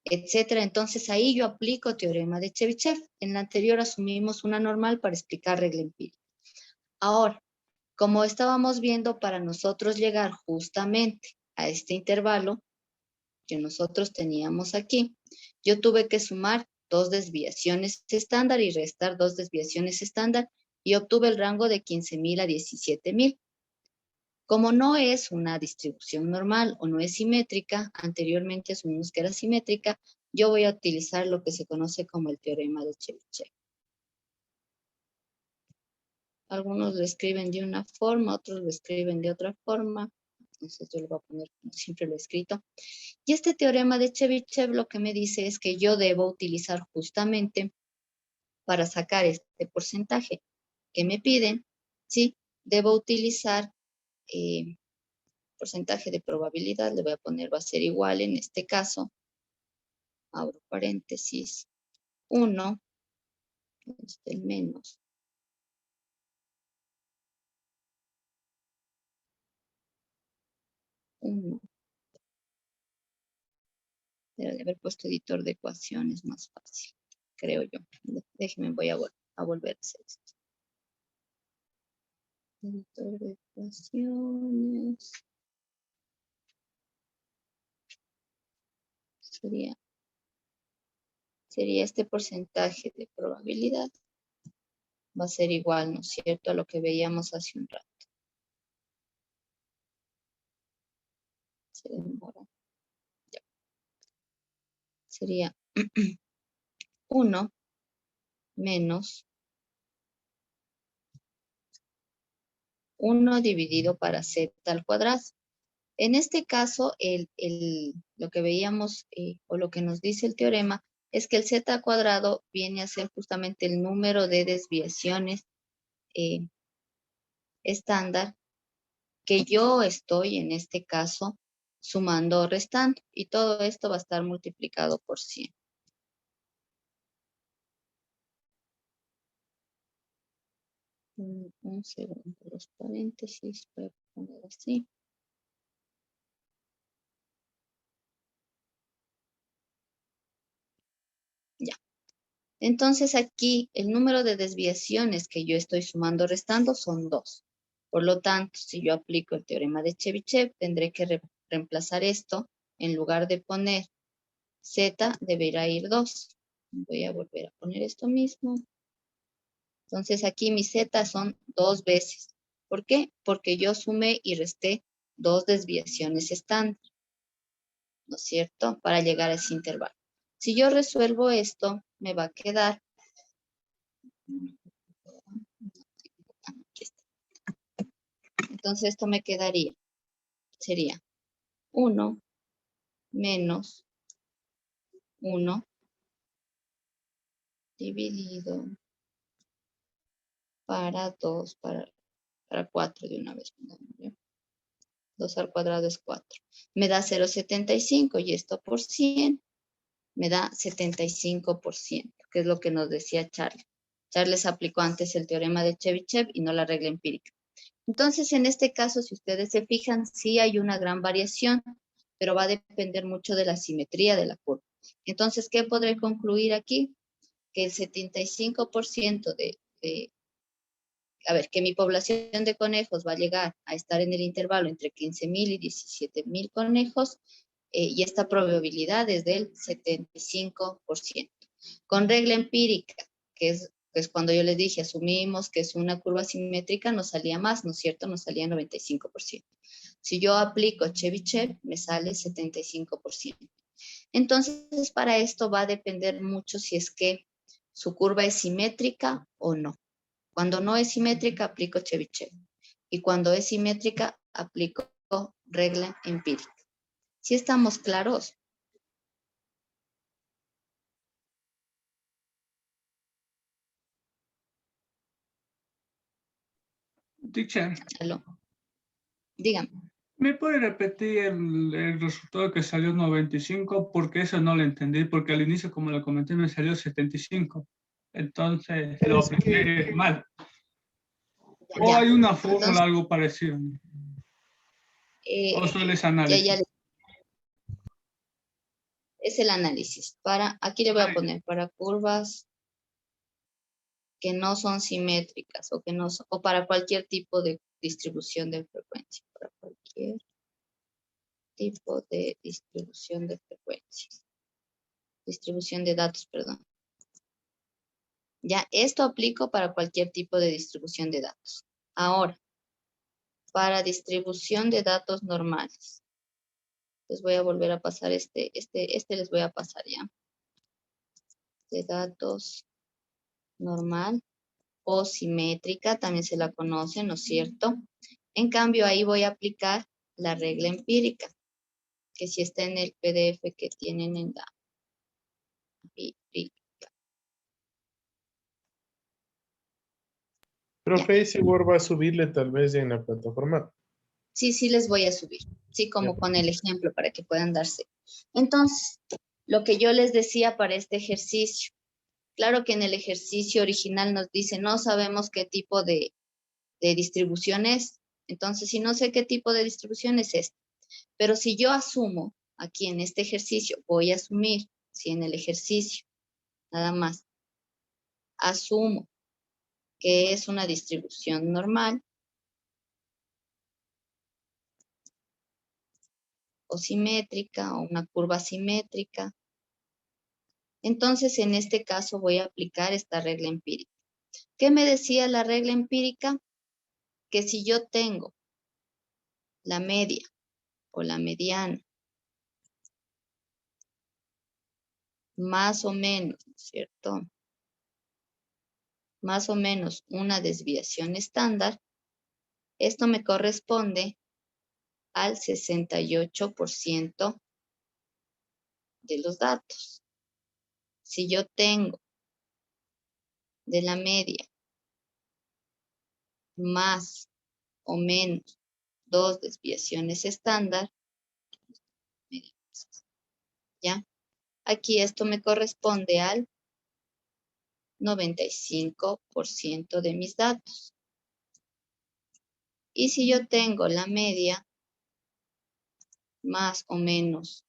etcétera. Entonces ahí yo aplico teorema de Chebyshev. En la anterior asumimos una normal para explicar regla empírica. Ahora, como estábamos viendo, para nosotros llegar justamente a este intervalo que nosotros teníamos aquí, yo tuve que sumar 2 desviaciones estándar y restar 2 desviaciones estándar y obtuve el rango de 15.000 a 17.000. Como no es una distribución normal o no es simétrica, anteriormente asumimos que era simétrica, yo voy a utilizar lo que se conoce como el teorema de Chebyshev. Algunos lo escriben de una forma, otros lo escriben de otra forma. Entonces yo lo voy a poner como siempre lo he escrito. Y este teorema de Chebyshev lo que me dice es que yo debo utilizar justamente para sacar este porcentaje que me piden, ¿sí? Debo utilizar porcentaje de probabilidad, le voy a poner va a ser igual en este caso, abro paréntesis, 1, el menos. Uno. Debe de haber puesto editor de ecuaciones más fácil, creo yo. Déjenme, voy a volver a hacer esto. Editor de ecuaciones. Sería este porcentaje de probabilidad. Va a ser igual, ¿no es cierto?, a lo que veíamos hace un rato. Se demora. Ya. Sería 1 menos 1 dividido para z al cuadrado. En este caso, lo que veíamos o lo que nos dice el teorema es que el z al cuadrado viene a ser justamente el número de desviaciones estándar que yo estoy, en este caso, sumando o restando. Y todo esto va a estar multiplicado por 100. Un segundo, los paréntesis, voy a poner así. Ya. Entonces aquí el número de desviaciones que yo estoy sumando o restando son 2. Por lo tanto, si yo aplico el teorema de Chebyshev, tendré que reemplazar esto. En lugar de poner z, deberá ir 2. Voy a volver a poner esto mismo. Entonces aquí mi z son 2 veces. ¿Por qué? Porque yo sumé y resté 2 desviaciones estándar, ¿no es cierto?, para llegar a ese intervalo. Si yo resuelvo esto, me va a quedar. Entonces esto me quedaría. Sería 1 menos 1 dividido para 2, para 4 de una vez. 2 al cuadrado es 4. Me da 0,75 y esto por 100 me da 75%, que es lo que nos decía Charles. Charles aplicó antes el teorema de Chebyshev y no la regla empírica. Entonces, en este caso, si ustedes se fijan, sí hay una gran variación, pero va a depender mucho de la simetría de la curva. Entonces, ¿qué podré concluir aquí? Que el 75% que mi población de conejos va a llegar a estar en el intervalo entre 15.000 y 17.000 conejos, y esta probabilidad es del 75%. Con regla empírica, que es cuando yo les dije, asumimos que es una curva simétrica, nos salía más, ¿no es cierto? Nos salía 95%. Si yo aplico Chebyshev, me sale 75%. Entonces, para esto va a depender mucho si es que su curva es simétrica o no. Cuando no es simétrica, aplico Chebyshev. Y cuando es simétrica, aplico regla empírica. ¿Sí estamos claros? Teacher, ¿Aló? Dígame. ¿me puede repetir el resultado que salió 95? Porque eso no lo entendí, porque al inicio, como lo comenté, me salió 75. entonces Es lo apliqué que- mal. O Ya. hay una Entonces, fórmula algo parecido. eh, O solo es ya análisis. es el análisis. Aquí le voy a poner para curvas que no son simétricas o que no son, o para cualquier tipo de distribución de frecuencia. Para cualquier tipo de distribución de frecuencias. Distribución de datos, perdón. Ya, esto aplico para cualquier tipo de distribución de datos. Ahora, para distribución de datos normales. Les voy a volver a pasar este les voy a pasar ya. De datos normal o simétrica, también se la conoce, ¿no es cierto? En cambio, ahí voy a aplicar la regla empírica, que sí está en el PDF que tienen en la empírica. Profe, ese Word va a subirle tal vez en la plataforma. Sí, les voy a subir. Sí, como Ya. con el ejemplo para que puedan darse. Entonces, lo que yo les decía para este ejercicio. Claro que en el ejercicio original nos dice, no sabemos qué tipo de distribución es. Entonces, si no sé qué tipo de distribución es esta. Pero si yo asumo, aquí en este ejercicio, voy a asumir, si en el ejercicio, nada más, asumo que es una distribución normal o simétrica o una curva simétrica, entonces en este caso voy a aplicar esta regla empírica. ¿Qué me decía la regla empírica? Que si yo tengo la media o la mediana más o menos, ¿cierto? Más o menos una desviación estándar, esto me corresponde al 68% de los datos. Si yo tengo de la media más o menos 2 desviaciones estándar, ¿ya? Aquí esto me corresponde al 95% de mis datos. Y si yo tengo la media más o menos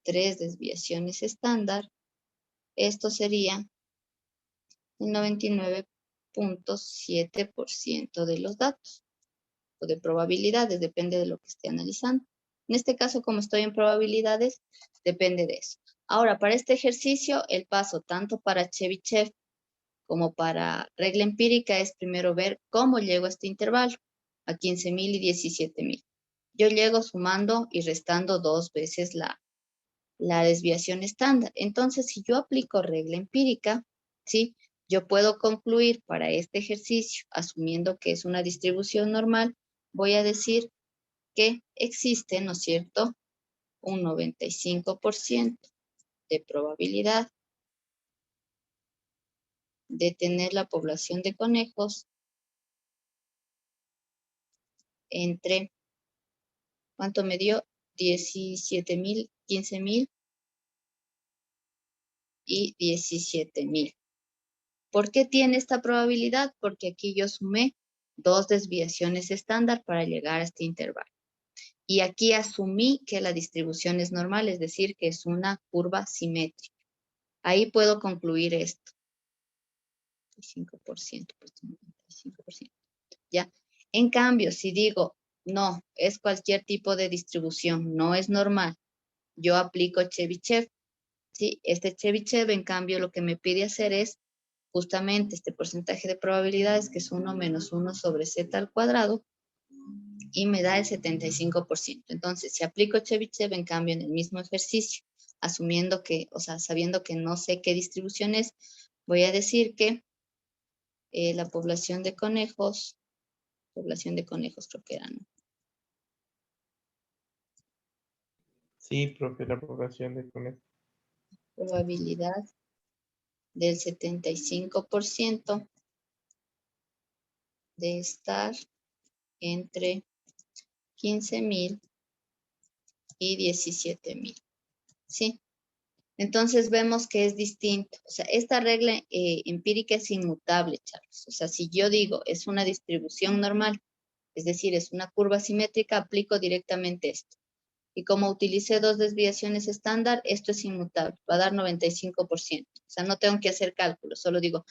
3 desviaciones estándar, esto sería el 99.7% de los datos o de probabilidades, depende de lo que esté analizando. En este caso, como estoy en probabilidades, depende de eso. Ahora, para este ejercicio, el paso tanto para Chebyshev como para regla empírica es primero ver cómo llego a este intervalo, a 15.000 y 17.000. Yo llego sumando y restando 2 veces la desviación estándar. Entonces, si yo aplico regla empírica, ¿sí? Yo puedo concluir para este ejercicio, asumiendo que es una distribución normal, voy a decir que existe, ¿no es cierto?, un 95% de probabilidad de tener la población de conejos entre, ¿cuánto me dio? 17.000, 15.000 y 17.000. ¿Por qué tiene esta probabilidad? Porque aquí yo sumé 2 desviaciones estándar para llegar a este intervalo. Y aquí asumí que la distribución es normal, es decir, que es una curva simétrica. Ahí puedo concluir esto. 5%, pues 95%. ¿Ya? En cambio, si digo, no, es cualquier tipo de distribución, no es normal, yo aplico Chebyshev. ¿Sí? Este Chebyshev, en cambio, lo que me pide hacer es justamente este porcentaje de probabilidades, que es 1 menos 1 sobre z al cuadrado, y me da el 75%. Entonces, si aplico Chebyshev, en cambio, en el mismo ejercicio, asumiendo que, o sea, sabiendo que no sé qué distribución es, voy a decir que la población de conejos creo que era, ¿no? Sí, profe, la población de conejos. Probabilidad del 75% de estar entre 15.000 y 17.000. ¿Sí? Entonces vemos que es distinto. O sea, esta regla empírica es inmutable, Charles. O sea, si yo digo es una distribución normal, es decir, es una curva simétrica, aplico directamente esto. Y como utilicé dos desviaciones estándar, esto es inmutable, va a dar 95%. O sea, no tengo que hacer cálculos, solo digo,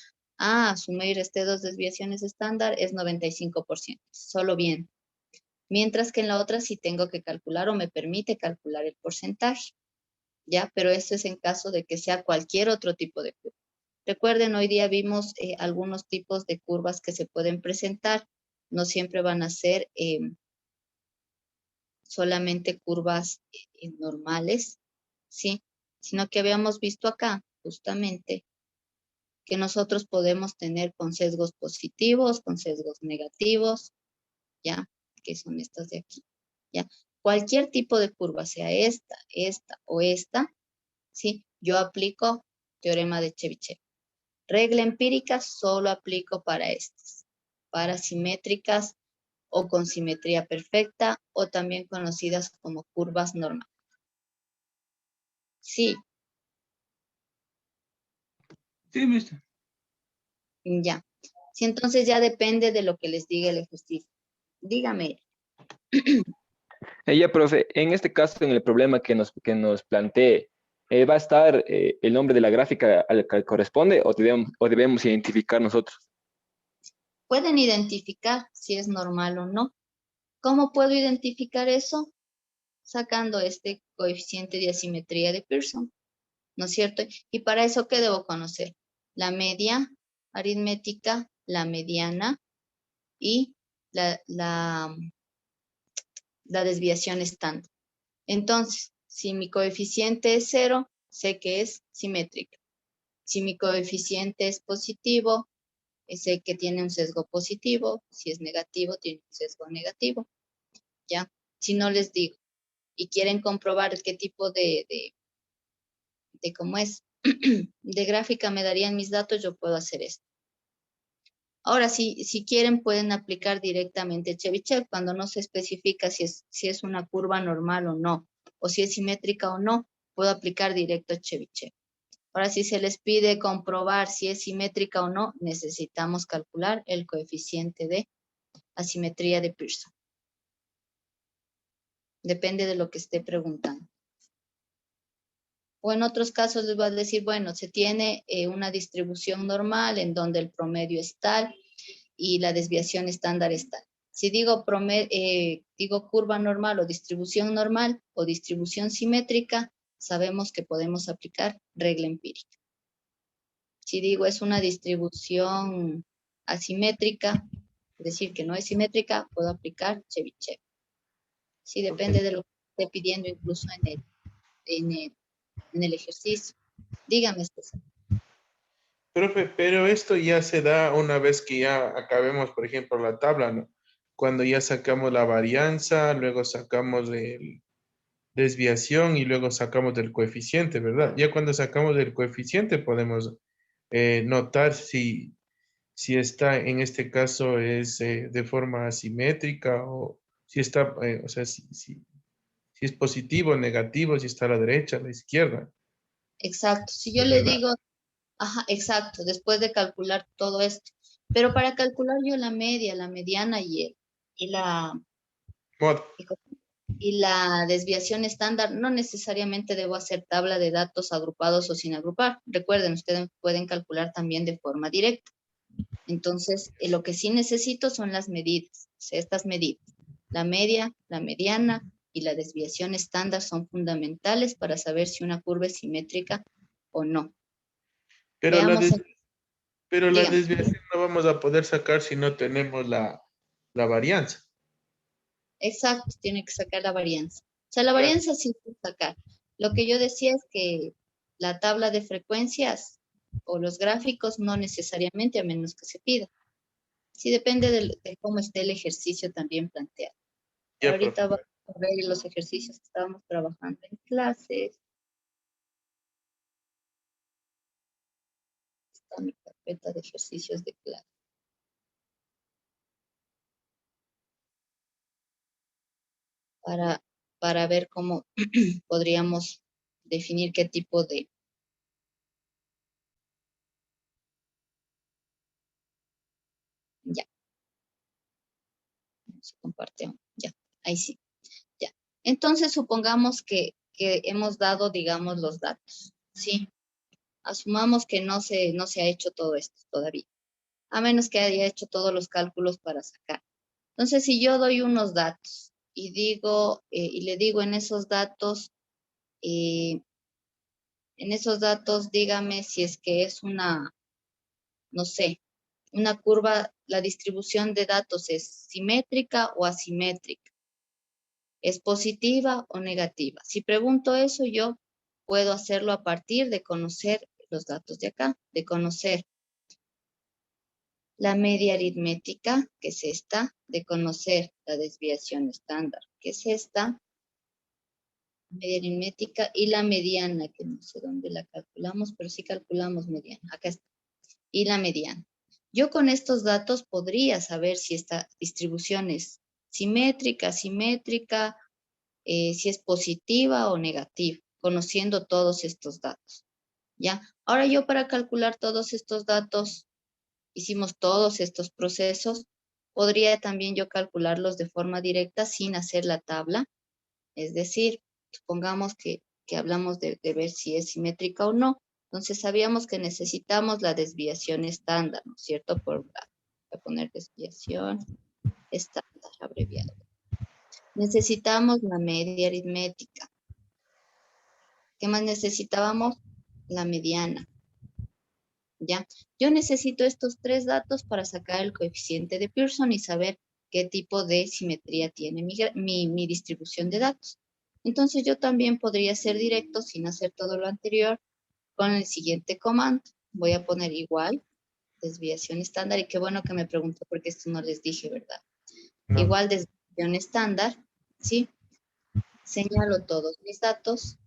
sumé y resté dos desviaciones estándar es 95%, solo bien. Mientras que en la otra sí tengo que calcular o me permite calcular el porcentaje, ¿ya? Pero esto es en caso de que sea cualquier otro tipo de curva. Recuerden, hoy día vimos algunos tipos de curvas que se pueden presentar, no siempre van a ser solamente curvas normales, ¿sí? Sino que habíamos visto acá, justamente, que nosotros podemos tener con sesgos positivos, con sesgos negativos, ¿ya? Que son estas de aquí, ¿ya? Cualquier tipo de curva, sea esta o esta, ¿sí? Yo aplico teorema de Chebyshev. Regla empírica solo aplico para estas, para simétricas o con simetría perfecta, o también conocidas como curvas normales. Sí, Sí, mister. ya. Sí, entonces ya depende de lo que les diga el ejercicio. Dígame. Ya, profe, en este caso, en el problema que nos plantee, ¿va a estar el nombre de la gráfica al que corresponde o debemos identificar nosotros? Pueden identificar si es normal o no. ¿Cómo puedo identificar eso? Sacando este coeficiente de asimetría de Pearson, ¿no es cierto? Y para eso, ¿qué debo conocer? La media aritmética, la mediana y la desviación estándar. Entonces, si mi coeficiente es 0, sé que es simétrica. Si mi coeficiente es positivo, sé que tiene un sesgo positivo. Si es negativo, tiene un sesgo negativo. ¿Ya? Si no les digo y quieren comprobar qué tipo de cómo es, de gráfica me darían mis datos, yo puedo hacer esto. Ahora, si quieren, pueden aplicar directamente Chebyshev cuando no se especifica si es una curva normal o no, o si es simétrica o no, puedo aplicar directo Chebyshev. Ahora, si se les pide comprobar si es simétrica o no, necesitamos calcular el coeficiente de asimetría de Pearson. Depende de lo que esté preguntando. O en otros casos les voy a decir, bueno, se tiene una distribución normal en donde el promedio es tal y la desviación estándar es tal. Si digo, digo curva normal o distribución simétrica, sabemos que podemos aplicar regla empírica. Si digo es una distribución asimétrica, es decir, que no es simétrica, puedo aplicar Chebyshev. Sí, depende de lo que esté pidiendo incluso en el ejercicio. Dígame, César. Profe, pero esto ya se da una vez que ya acabemos, por ejemplo, la tabla, ¿no? Cuando ya sacamos la varianza, luego sacamos el desviación y luego sacamos del coeficiente, ¿verdad? Ya cuando sacamos del coeficiente podemos notar si está, en este caso, es de forma asimétrica o si está, o sea, si es positivo o negativo, si está a la derecha, a la izquierda, Exacto. Si yo le ¿verdad? digo, ajá, exacto, después de calcular todo esto. Pero para calcular yo la media, la mediana y la, Mod. y la desviación estándar, no necesariamente debo hacer tabla de datos agrupados o sin agrupar. Recuerden, ustedes pueden calcular también de forma directa. Entonces, lo que sí necesito son las medidas, o sea, estas medidas. La media, la mediana y la desviación estándar son fundamentales para saber si una curva es simétrica o no. Pero Veamos, pero la dígame. desviación no vamos a poder sacar si no tenemos la varianza. Exacto, tiene que sacar la varianza. O sea, la Claro. varianza sí puede sacar. Lo que yo decía es que la tabla de frecuencias o los gráficos no necesariamente, a menos que se pida. Sí depende de cómo esté el ejercicio también planteado. Ya, Ahorita profe. vamos a ver los ejercicios que estábamos trabajando en clases. Está mi carpeta de ejercicios de clase. Para ver cómo podríamos definir qué tipo de se comparte aún. Ya, ahí sí. Ya. Entonces, supongamos que hemos dado, digamos, los datos, ¿sí? Asumamos que no se ha hecho todo esto todavía, a menos que haya hecho todos los cálculos para sacar. Entonces, si yo doy unos datos y digo, y le digo en esos datos, dígame si es que es una, no sé, una curva, la distribución de datos es simétrica o asimétrica, es positiva o negativa. Si pregunto eso, yo puedo hacerlo a partir de conocer los datos de acá, de conocer la media aritmética, que es esta, de conocer la desviación estándar, que es esta, media aritmética, y la mediana, que no sé dónde la calculamos, pero sí calculamos mediana, acá está, y la mediana. Yo con estos datos podría saber si esta distribución es simétrica, asimétrica, si es positiva o negativa, conociendo todos estos datos, ¿ya? Ahora yo para calcular todos estos datos, hicimos todos estos procesos, podría también yo calcularlos de forma directa sin hacer la tabla, es decir, supongamos que hablamos de ver si es simétrica o no, entonces sabíamos que necesitamos la desviación estándar, ¿no es cierto? Voy a poner desviación estándar abreviado. Necesitamos la media aritmética. ¿Qué más necesitábamos? La mediana. ¿Ya? Yo necesito estos tres datos para sacar el coeficiente de Pearson y saber qué tipo de simetría tiene mi distribución de datos. Entonces yo también podría ser directo sin hacer todo lo anterior con el siguiente comando. Voy a poner igual, desviación estándar, y qué bueno que me preguntó porque esto no les dije, ¿verdad? No. Igual desviación estándar, ¿sí? Señalo todos mis datos,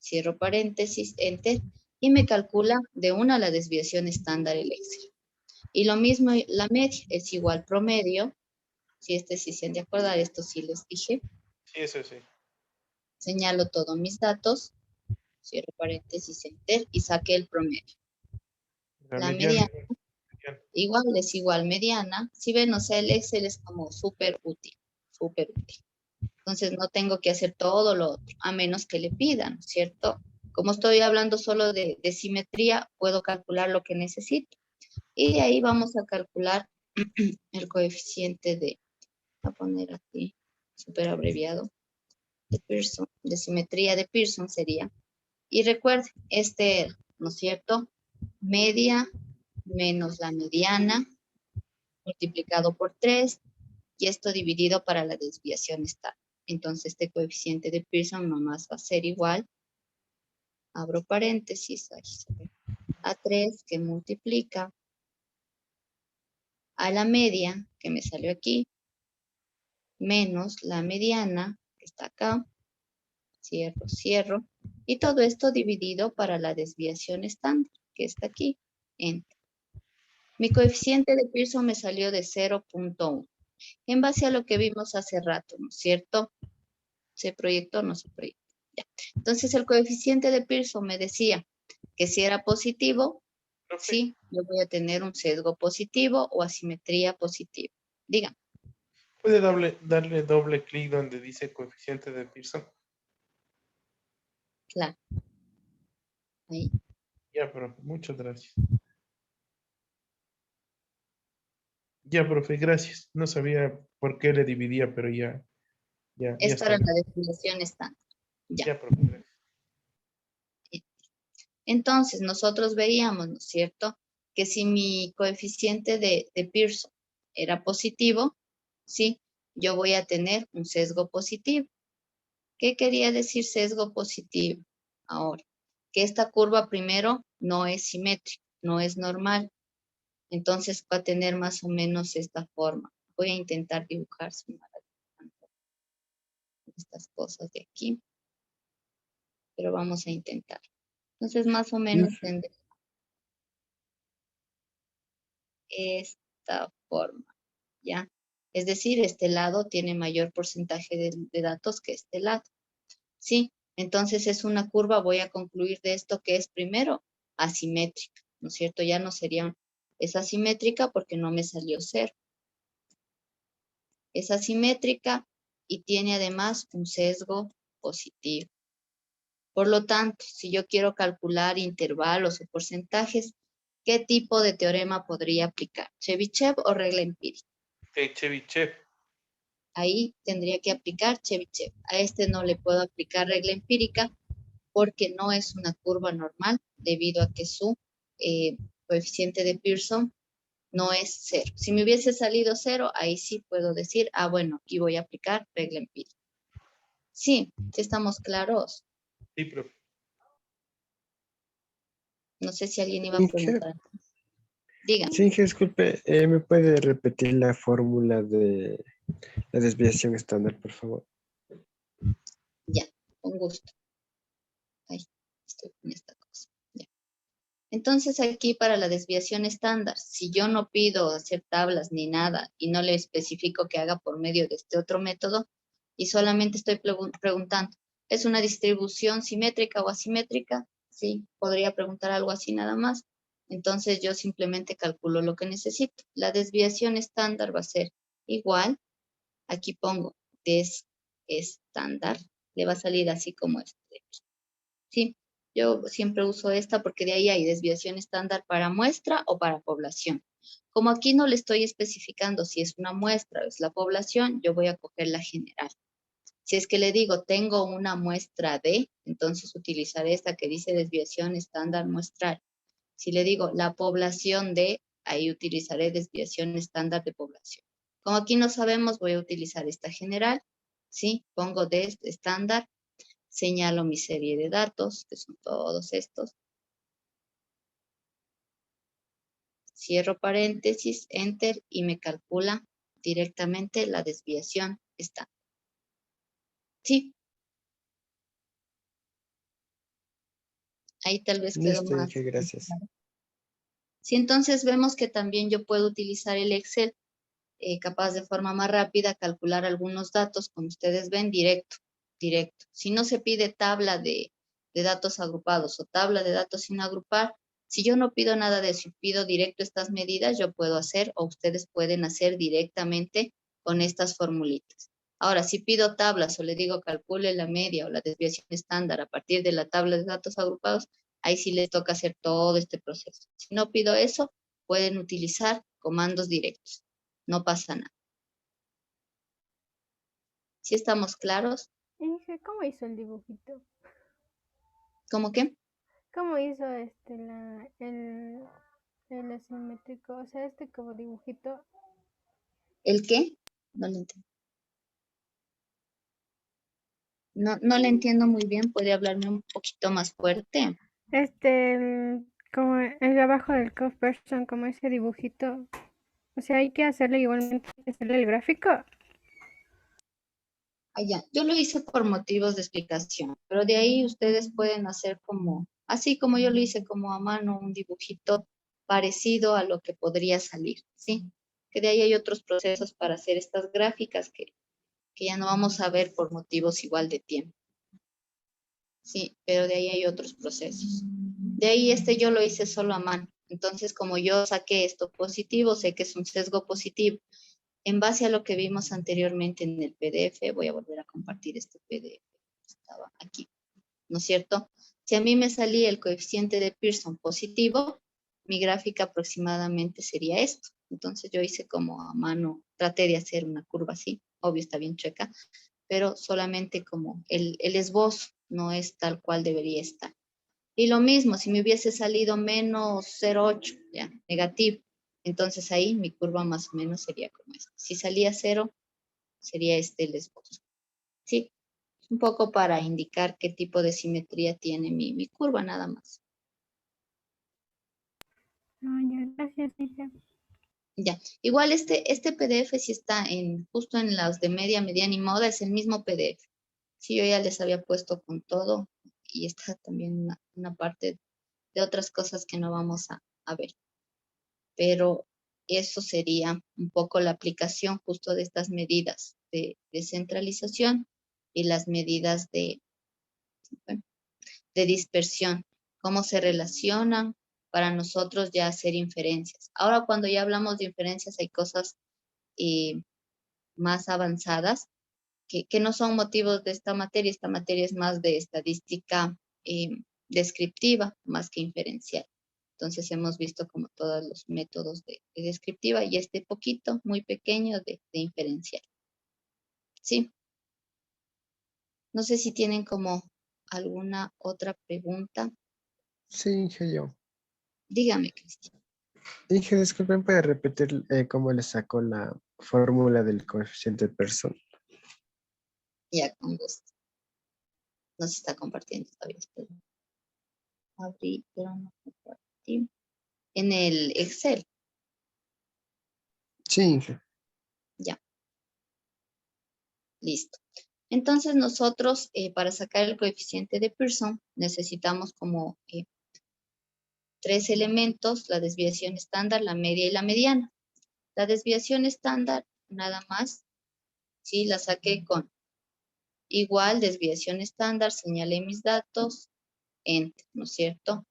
cierro paréntesis, enter, y me calcula de una la desviación estándar el Excel. Y lo mismo, la media es igual promedio, si sí se han de acordar, esto sí les dije. Sí, eso sí. Señalo todos mis datos, cierro paréntesis, enter, y saqué el promedio. La mediana, igual es igual mediana. Si ven, o sea, el Excel es como súper útil, súper útil. Entonces no tengo que hacer todo lo otro, a menos que le pidan, ¿cierto? Como estoy hablando solo de simetría, puedo calcular lo que necesito. Y de ahí vamos a calcular el coeficiente voy a poner aquí, súper abreviado, de Pearson, de simetría de Pearson sería. Y recuerden, este era, ¿no es cierto? Media menos la mediana multiplicado por 3, y esto dividido para la desviación estándar. Entonces, este coeficiente de Pearson nomás va a ser igual, abro paréntesis, ahí se ve, a 3 que multiplica a la media, que me salió aquí, menos la mediana, que está acá, cierro, cierro, y todo esto dividido para la desviación estándar, que está aquí, enter. Mi coeficiente de Pearson me salió de 0.1, en base a lo que vimos hace rato, ¿no es cierto? ¿Se proyectó o no se proyectó? Ya. Entonces, el coeficiente de Pearson me decía que si era positivo, sí, yo voy a tener un sesgo positivo o asimetría positiva. Dígame. ¿Puede darle doble clic donde dice coeficiente de Pearson? Claro. Ahí. Ya, profe, muchas gracias. Ya, profe, gracias. No sabía por qué le dividía, pero ya Es está para bien. la definición estándar. Ya. Ya, profe, gracias. Entonces, nosotros veíamos, ¿no es cierto?, que si mi coeficiente de Pearson era positivo, sí, yo voy a tener un sesgo positivo. ¿Qué quería decir sesgo positivo? Ahora, que esta curva primero no es simétrica, no es normal. Entonces va a tener más o menos esta forma. Voy a intentar dibujar estas cosas de aquí, pero vamos a intentar. Entonces, más o menos tendré esta forma, ¿ya? Es decir, este lado tiene mayor porcentaje de datos que este lado, ¿sí? Entonces es una curva, voy a concluir de esto que es primero asimétrica, ¿no es cierto? Ya no sería, es asimétrica porque no me salió 0. Es asimétrica y tiene además un sesgo positivo. Por lo tanto, si yo quiero calcular intervalos o porcentajes, ¿qué tipo de teorema podría aplicar? ¿Chebyshev o regla empírica? Chebyshev. Ahí tendría que aplicar Chebyshev. A este no le puedo aplicar regla empírica porque no es una curva normal debido a que su coeficiente de Pearson no es 0. Si me hubiese salido 0, ahí sí puedo decir, bueno, aquí voy a aplicar regla empírica. Sí, sí estamos claros. Sí, profe. No sé si alguien iba a Inge, preguntar. Díganme. sí, Inge, disculpe, ¿me puede repetir la fórmula de la desviación estándar, por favor? Ya, con gusto. Ahí estoy con esta cosa. Ya. Entonces aquí para la desviación estándar, si yo no pido hacer tablas ni nada y no le especifico que haga por medio de este otro método y solamente estoy preguntando, ¿es una distribución simétrica o asimétrica? Sí, podría preguntar algo así nada más. Entonces yo simplemente calculo lo que necesito. La desviación estándar va a ser igual, aquí pongo des estándar, le va a salir así como este. Sí, yo siempre uso esta porque de ahí hay desviación estándar para muestra o para población. Como aquí no le estoy especificando si es una muestra o es la población, yo voy a coger la general. Si es que le digo, tengo una muestra de, entonces utilizaré esta que dice desviación estándar muestral. Si le digo la población de, ahí utilizaré desviación estándar de población. Como aquí no sabemos, voy a utilizar esta general, ¿sí? Pongo de estándar, señalo mi serie de datos, que son todos estos. Cierro paréntesis, enter, y me calcula directamente la desviación estándar. Sí. Ahí tal vez quedó Listo, más. Inge, gracias. Sí, entonces vemos que también yo puedo utilizar el Excel capaz de forma más rápida calcular algunos datos, como ustedes ven, directo. Si no se pide tabla de datos agrupados o tabla de datos sin agrupar, si yo no pido nada de eso y pido directo estas medidas, yo puedo hacer o ustedes pueden hacer directamente con estas formulitas. Ahora, si pido tablas o le digo calcule la media o la desviación estándar a partir de la tabla de datos agrupados, ahí sí les toca hacer todo este proceso. Si no pido eso, pueden utilizar comandos directos. No pasa nada. ¿Sí estamos claros? Inge, ¿cómo hizo el dibujito? ¿Cómo qué? ¿Cómo hizo el asimétrico? O sea, como dibujito. ¿El qué? No lo entiendo. No le entiendo muy bien. ¿Puede hablarme un poquito más fuerte? Como el de abajo del curve person, como ese dibujito. O sea, hay que hacerle igualmente, hay que hacerle el gráfico. Allá. Yo lo hice por motivos de explicación, pero de ahí ustedes pueden hacer como, así como yo lo hice como a mano, un dibujito parecido a lo que podría salir, ¿sí? Que de ahí hay otros procesos para hacer estas gráficas que ya no vamos a ver por motivos igual de tiempo. Sí, pero de ahí hay otros procesos. De ahí yo lo hice solo a mano. Entonces, como yo saqué esto positivo, sé que es un sesgo positivo. En base a lo que vimos anteriormente en el PDF, voy a volver a compartir este PDF. Estaba aquí, ¿no es cierto? Si a mí me salía el coeficiente de Pearson positivo, mi gráfica aproximadamente sería esto. Entonces yo hice como a mano, traté de hacer una curva así, obvio está bien chueca, pero solamente como el esbozo no es tal cual debería estar. Y lo mismo, si me hubiese salido menos 0,8, ya, negativo, entonces ahí mi curva más o menos sería como esta. Si salía 0, sería este el esbozo. Sí, un poco para indicar qué tipo de simetría tiene mi curva, nada más. Ah, ya, gracias, Inge. Ya, igual este PDF sí está justo en las de media, mediana y moda, es el mismo PDF. Sí, yo ya les había puesto con todo y está también una parte de otras cosas que no vamos a ver. Pero eso sería un poco la aplicación justo de estas medidas de descentralización y las medidas de dispersión, cómo se relacionan para nosotros ya hacer inferencias. Ahora cuando ya hablamos de inferencias hay cosas más avanzadas, que no son motivos de esta materia es más de estadística descriptiva más que inferencial. Entonces hemos visto como todos los métodos de descriptiva y este poquito, muy pequeño de inferencial. ¿Sí? No sé si tienen como alguna otra pregunta. Sí, Inge, yo. Dígame, Cristian. Inge, disculpen, ¿puede repetir cómo le sacó la fórmula del coeficiente de Pearson? Ya, con gusto. No se está compartiendo todavía. Espera. Abrí, pero no compartí. En el Excel. Sí, Inge. Ya. Listo. Entonces nosotros para sacar el coeficiente de Pearson necesitamos como 3 elementos, la desviación estándar, la media y la mediana. La desviación estándar nada más, sí, la saqué con igual desviación estándar, señalé mis datos, enter, ¿no es cierto?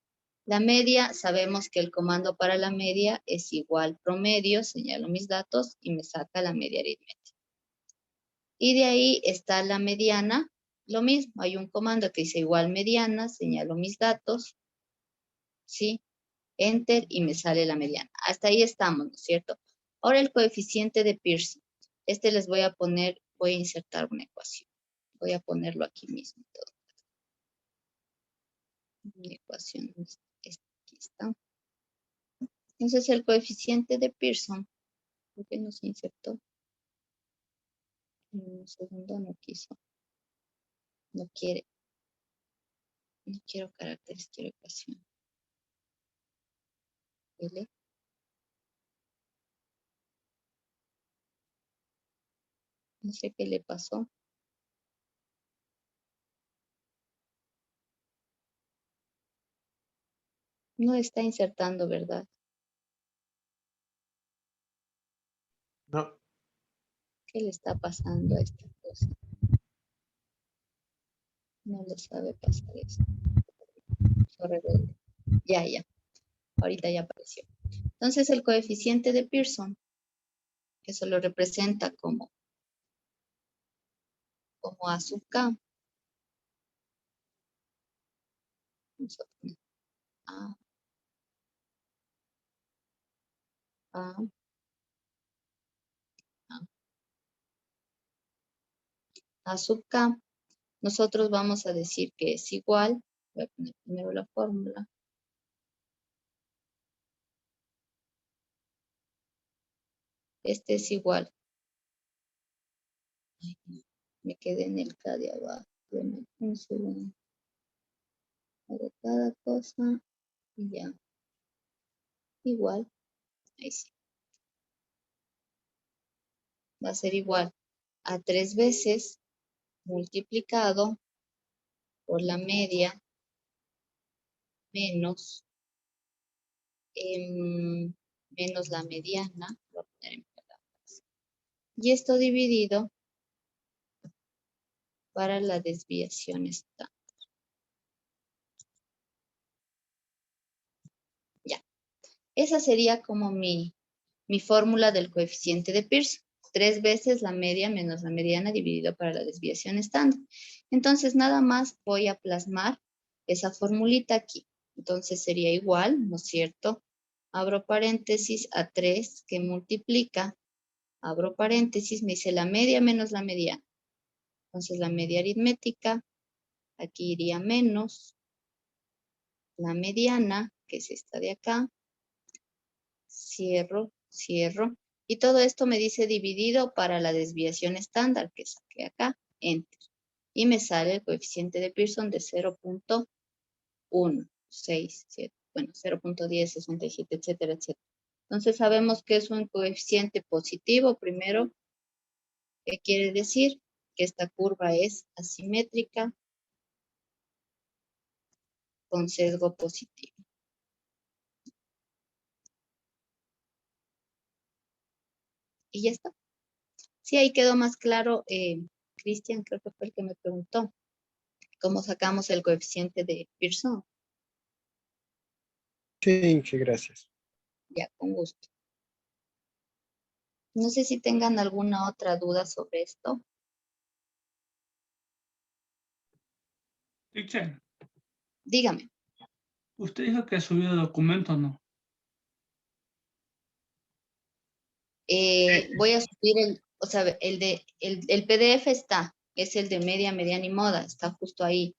La media, sabemos que el comando para la media es igual promedio, señalo mis datos y me saca la media aritmética. Y de ahí está la mediana, lo mismo, hay un comando que dice igual mediana, señalo mis datos, ¿sí? Enter y me sale la mediana. Hasta ahí estamos, ¿no es cierto? Ahora el coeficiente de Pearson. Este les voy a poner, voy a insertar una ecuación. Voy a ponerlo aquí mismo. Todo. Mi ecuación, aquí está. Entonces el coeficiente de Pearson, ¿por qué no se insertó? En un segundo no quiso. No quiere. No quiero caracteres, quiero ecuación. L. No sé qué le pasó. No está insertando, ¿verdad? No, ¿Qué le está pasando a esta cosa? No le sabe pasar eso. Rebelde. Ya. Ahorita ya apareció. Entonces el coeficiente de Pearson, eso lo representa como A sub K. Vamos a poner A sub K. Nosotros vamos a decir que es igual. Voy a poner primero la fórmula. Este es igual. Me quedé en el K de abajo. Un segundo. Hago cada cosa y ya. Igual. Ahí sí. Va a ser igual a 3 veces multiplicado por la media menos menos la mediana. Voy a poner en palabras. Y esto dividido para la desviación estándar. Ya. Esa sería como mi fórmula del coeficiente de Pearson. 3 veces la media menos la mediana dividido para la desviación estándar. Entonces, nada más voy a plasmar esa formulita aquí. Entonces, sería igual, ¿no es cierto? Abro paréntesis a 3 que multiplica. Abro paréntesis, me dice la media menos la mediana. Entonces, la media aritmética, aquí iría menos la mediana, que es esta de acá. Cierro. Y todo esto me dice dividido para la desviación estándar que saqué acá, enter. Y me sale el coeficiente de Pearson de 0.167, bueno, 0.10, 67, etcétera, etcétera. Entonces sabemos que es un coeficiente positivo primero. ¿Qué quiere decir? Que esta curva es asimétrica con sesgo positivo. Y ya está. Sí, ahí quedó más claro. Cristian, creo que fue el que me preguntó cómo sacamos el coeficiente de Pearson. Sí, Inge, gracias. Ya, con gusto. No sé si tengan alguna otra duda sobre esto. Teacher, Dígame. usted dijo que ha subido documentos, ¿no? Voy a subir o sea, el PDF está, es el de media, mediana y moda, está justo ahí.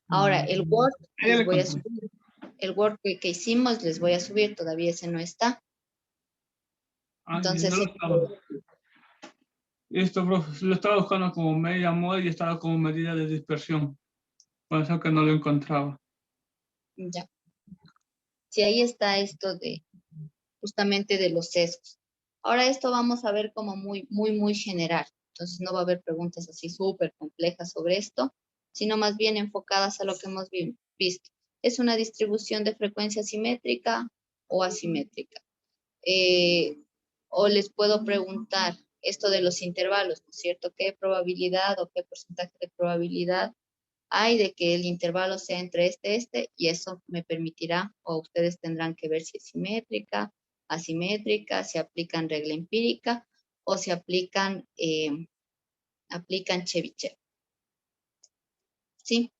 Ahora, el Word Ya les le voy a encontré. subir. El Word que hicimos les voy a subir, todavía ese no está. Ah, ya, Entonces, no lo estaba. Esto, profe, lo estaba buscando como media moda y estaba como medida de dispersión. Por eso que no lo encontraba. ya. Sí, ahí está esto de justamente de los sesgos. Ahora esto vamos a ver como muy general. Entonces no va a haber preguntas así súper complejas sobre esto, sino más bien enfocadas a lo que hemos visto. ¿Es una distribución de frecuencia simétrica o asimétrica? O les puedo preguntar esto de los intervalos, ¿no es cierto? ¿Qué probabilidad o qué porcentaje de probabilidad hay de que el intervalo sea entre este, y eso me permitirá, o ustedes tendrán que ver si es simétrica, asimétrica, si aplican regla empírica o si aplican Chebyshev. ¿Sí?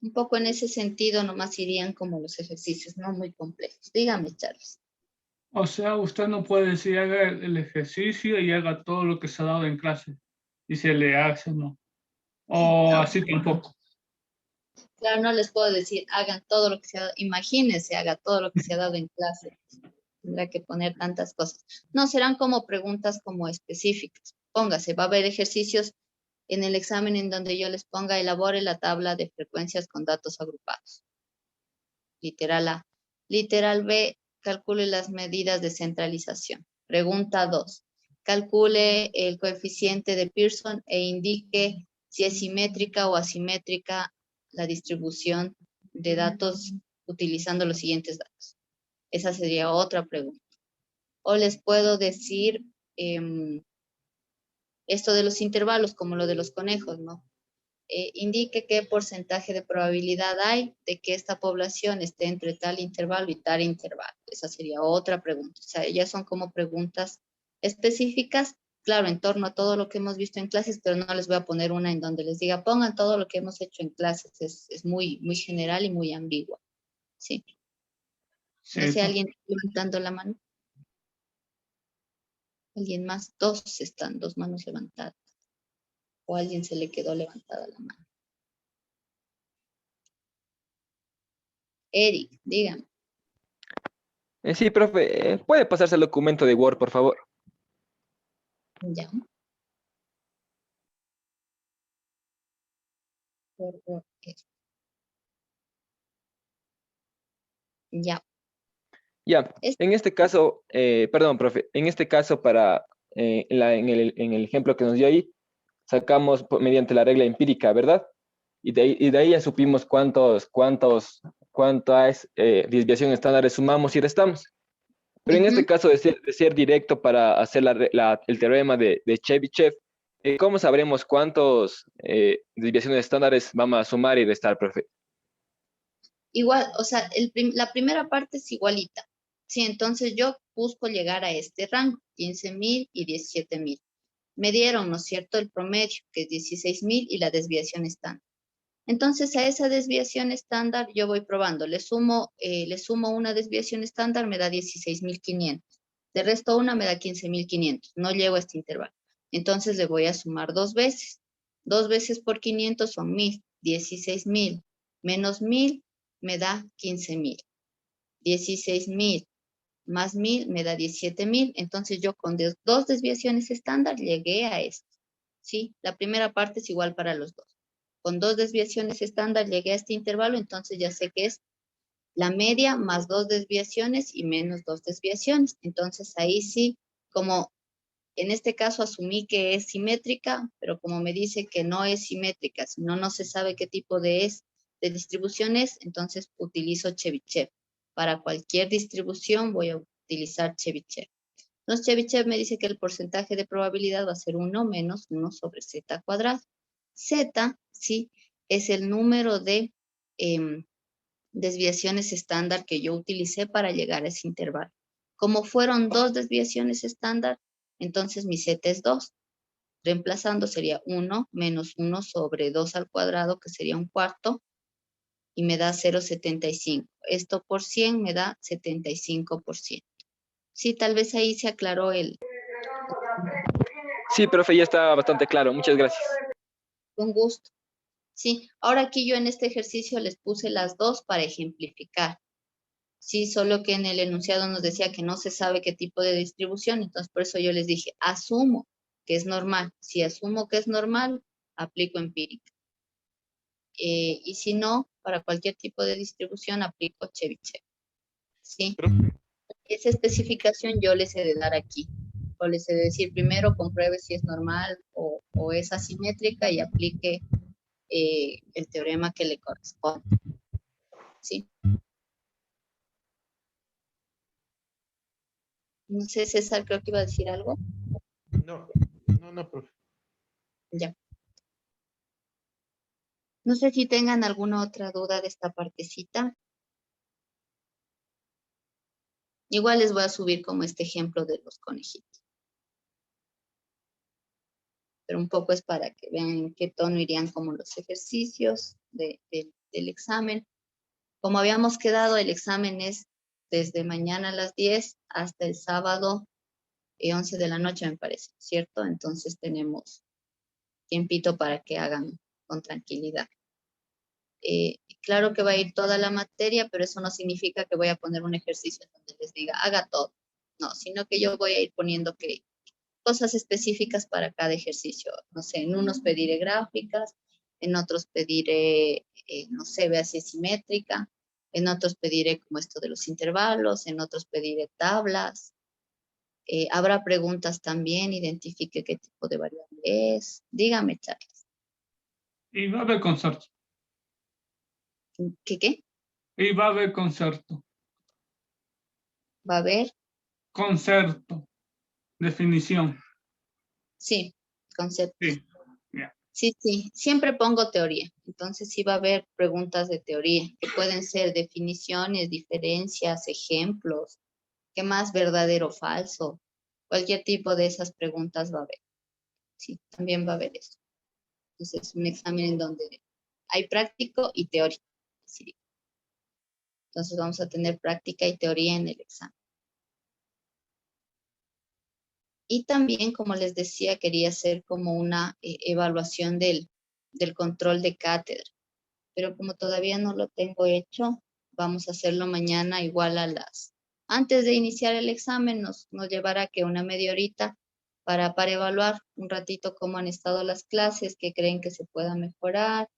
Un poco en ese sentido nomás irían como los ejercicios, no muy complejos. Dígame, Charles. O sea, usted no puede decir haga el ejercicio y haga todo lo que se ha dado en clase. Y se le hace, ¿no? O No, así tampoco. claro, no les puedo decir, hagan todo lo que se ha dado, imagínense, haga todo lo que se ha dado en clase. Tendrá que poner tantas cosas. No, serán como preguntas como específicas. Póngase, va a haber ejercicios en el examen en donde yo les ponga, elabore la tabla de frecuencias con datos agrupados. Literal A. Literal B, calcule las medidas de centralización. Pregunta 2. Calcule el coeficiente de Pearson e indique si es simétrica o asimétrica la distribución de datos utilizando los siguientes datos. Esa sería otra pregunta. O les puedo decir esto de los intervalos, como lo de los conejos, ¿no? Indique qué porcentaje de probabilidad hay de que esta población esté entre tal intervalo y tal intervalo. Esa sería otra pregunta. O sea, ellas son como preguntas específicas, claro, en torno a todo lo que hemos visto en clases, pero no les voy a poner una en donde les diga, pongan todo lo que hemos hecho en clases. Es muy general y muy ambigua. Sí. Sí, No sé, alguien levantando la mano. Alguien más, dos manos levantadas. O a alguien se le quedó levantada la mano. Eric, dígame. Sí, profe, ¿puede pasarse el documento de Word, por favor? Ya. Ya. Ya, Es en este caso, perdón, profe, en este caso en el ejemplo que nos dio ahí, sacamos mediante la regla empírica, ¿verdad? Y de ahí ya supimos cuántas desviación estándares sumamos y restamos. Pero en este Ujú. caso de ser directo para hacer el teorema de Chebyshev, ¿cómo sabremos cuántos desviaciones estándares vamos a sumar y restar, profe? Igual, o sea, la primera parte es igualita. Sí, entonces yo busco llegar a este rango, 15.000 y 17.000. Me dieron, ¿no es cierto?, el promedio, que es 16.000 y la desviación estándar. Entonces, a esa desviación estándar yo voy probando. Le sumo una desviación estándar, me da 16.500. De resto, una me da 15.500. No llego a este intervalo. Entonces, le voy a sumar dos veces. Dos veces por 500 son 1.000. 16.000 menos 1.000 me da 15.000. 16.000 más 1.000 me da 17.000. Entonces, yo con dos desviaciones estándar llegué a esto. ¿Sí? La primera parte es igual para los dos. Con dos desviaciones estándar llegué a este intervalo, entonces ya sé que es la media más dos desviaciones y menos dos desviaciones. Entonces ahí sí, como en este caso asumí que es simétrica, pero como me dice que no es simétrica, sino no se sabe qué tipo de distribución es, entonces utilizo Chebyshev. Para cualquier distribución voy a utilizar Chebyshev. Entonces Chebyshev me dice que el porcentaje de probabilidad va a ser 1 menos 1 sobre z cuadrado. Z, sí, es el número de desviaciones estándar que yo utilicé para llegar a ese intervalo. Como fueron dos desviaciones estándar, Entonces mi z es 2. Reemplazando sería 1 menos 1 sobre 2 al cuadrado, que sería un cuarto, y me da 0,75. Esto por 100 me da 75%. Sí, tal vez ahí se aclaró el... Sí, profe, ya está bastante claro. Muchas gracias. Con gusto. Sí, ahora aquí yo en este ejercicio les puse las dos para ejemplificar. Sí, solo que en el enunciado nos decía que no se sabe qué tipo de distribución, entonces por eso yo les dije, asumo que es normal. Si asumo que es normal, aplico empírica. Y si no, para cualquier tipo de distribución, aplico Chebyshev. ¿Sí? Profe, Esa especificación yo les he de dar aquí. O les he de decir, primero compruebe si es normal o es asimétrica y aplique el teorema que le corresponde. ¿Sí? No sé, César, creo que iba a decir algo. no, no, profe. Ya. No sé si tengan alguna otra duda de esta partecita. Igual les voy a subir como este ejemplo de los conejitos. Pero un poco es para que vean en qué tono irían como los ejercicios del examen. Como habíamos quedado, el examen es desde mañana a las 10 hasta el sábado 11 de la noche, me parece, ¿cierto? Entonces tenemos tiempito para que hagan con tranquilidad. Claro que va a ir toda la materia, pero eso no significa que voy a poner un ejercicio donde les diga, haga todo. No, sino que yo voy a ir poniendo que cosas específicas para cada ejercicio. No sé, en unos pediré gráficas, en otros pediré, no sé, vea si es simétrica, en otros pediré como esto de los intervalos, en otros pediré tablas. Habrá preguntas también, identifique qué tipo de variable es. Dígame, Charles. Y va a haber concepto. ¿Qué? Y va a haber concepto. ¿Va a haber? Concepto. Definición. Sí, concepto. Sí. Ya. Sí, siempre pongo teoría. Entonces sí va a haber preguntas de teoría, que pueden ser definiciones, diferencias, ejemplos, qué más verdadero o falso. Cualquier tipo de esas preguntas va a haber. Sí, también va a haber eso. Entonces, un examen en donde hay práctico y teórico. Sí. Entonces vamos a tener práctica y teoría en el examen. Y también, como les decía, quería hacer como una evaluación del control de cátedra. Pero como todavía no lo tengo hecho, vamos a hacerlo mañana igual a antes de iniciar el examen, nos llevará que una media horita para evaluar un ratito cómo han estado las clases, qué creen que se pueda mejorar,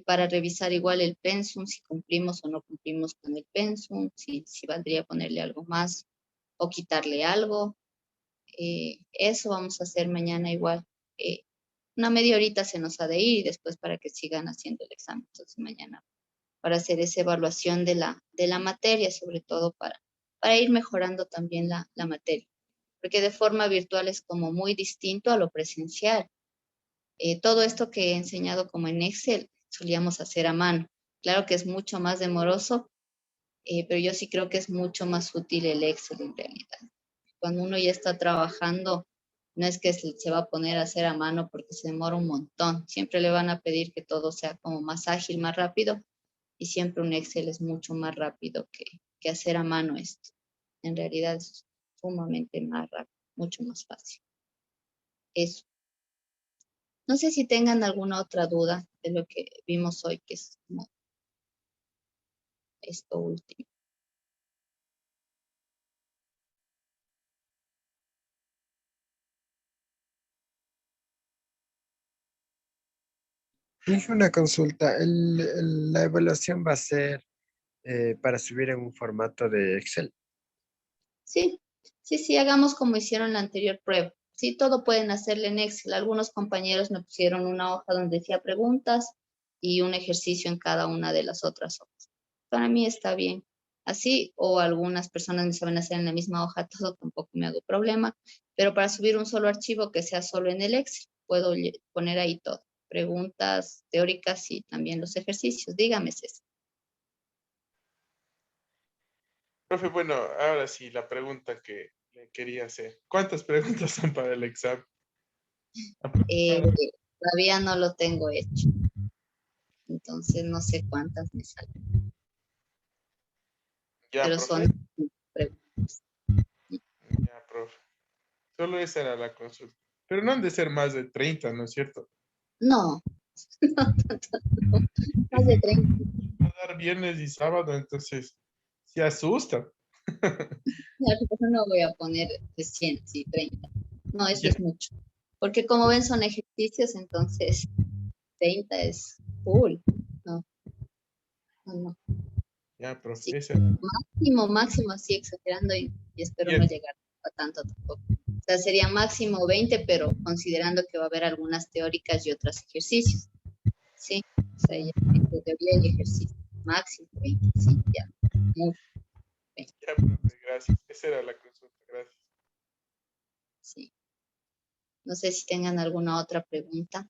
para revisar igual el pensum, si cumplimos o no cumplimos con el pensum, si valdría ponerle algo más o quitarle algo. Eso vamos a hacer mañana igual. Una media horita se nos ha de ir y después para que sigan haciendo el examen. Entonces mañana para hacer esa evaluación de la materia, sobre todo para ir mejorando también la materia. Porque de forma virtual es como muy distinto a lo presencial. Todo esto que he enseñado como en Excel, solíamos hacer a mano. Claro que es mucho más demoroso, pero yo sí creo que es mucho más útil el Excel en realidad. Cuando uno ya está trabajando, no es que se va a poner a hacer a mano porque se demora un montón. Siempre le van a pedir que todo sea como más ágil, más rápido, y siempre un Excel es mucho más rápido que hacer a mano esto. En realidad es sumamente más rápido, mucho más fácil. Eso. No sé si tengan alguna otra duda de lo que vimos hoy, que es como esto último. Hice una consulta. La evaluación va a ser para subir en un formato de Excel. Sí, hagamos como hicieron la anterior prueba. Sí, todo pueden hacerle en Excel. Algunos compañeros me pusieron una hoja donde decía preguntas y un ejercicio en cada una de las otras hojas. Para mí está bien. Así, o algunas personas me saben hacer en la misma hoja todo, tampoco me hago problema. Pero para subir un solo archivo que sea solo en el Excel, puedo poner ahí todo. Preguntas teóricas y también los ejercicios. Dígame, César. Profe, bueno, ahora sí, la pregunta que le quería hacer. ¿Cuántas preguntas son para el examen? Eh, Todavía no lo tengo hecho. Entonces no sé cuántas me salen. Ya, Pero profe. son preguntas. Ya, profe. Solo esa era la consulta. Pero no han de ser más de 30, ¿no es cierto? No, no, más de 30. Va a dar viernes y sábado, entonces se asusta. No voy a poner de 100, sí, 30. No, eso Ya, es mucho. Porque como ven son ejercicios, entonces 30 es full. No, no, no. ya, profe. Sí, Esa. máximo, máximo, así exagerando y espero no 10. llegar a tanto tampoco. O sea, sería máximo 20, pero considerando que va a haber algunas teóricas y otros ejercicios. Sí, o sea, ya entre teoría y ejercicio. Máximo 20, sí, ya. Muy, Ya, profe, gracias. Esa era la consulta, gracias. sí. No sé si tengan alguna otra pregunta.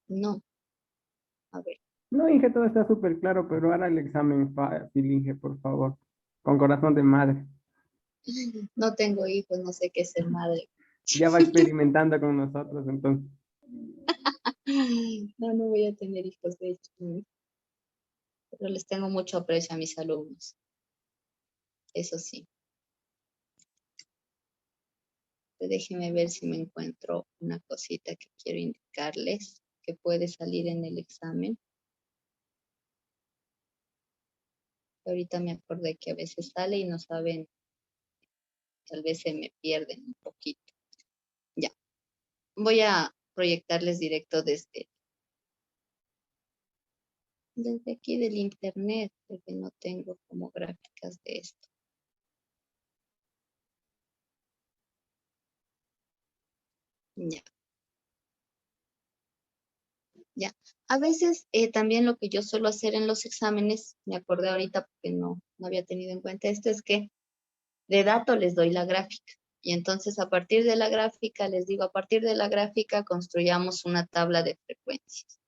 No. A ver, No, Inge, todo está súper claro, pero ahora el examen fácil, Inge, por favor. Con corazón de madre. no tengo hijos, no sé qué es ser madre. Ya va experimentando con nosotros, entonces. No, no voy a tener hijos, de hecho. Pero les tengo mucho aprecio a mis alumnos. Eso sí. Déjenme ver si me encuentro una cosita que quiero indicarles que puede salir en el examen. Ahorita me acordé que a veces sale y no saben, tal vez se me pierden un poquito. Ya. Voy a proyectarles directo desde aquí del internet, porque no tengo como gráficas de esto. Ya. Ya. A veces también lo que yo suelo hacer en los exámenes, me acordé ahorita porque no había tenido en cuenta esto, es que de dato les doy la gráfica. Y entonces a partir de la gráfica, les digo, a partir de la gráfica construyamos una tabla de frecuencias.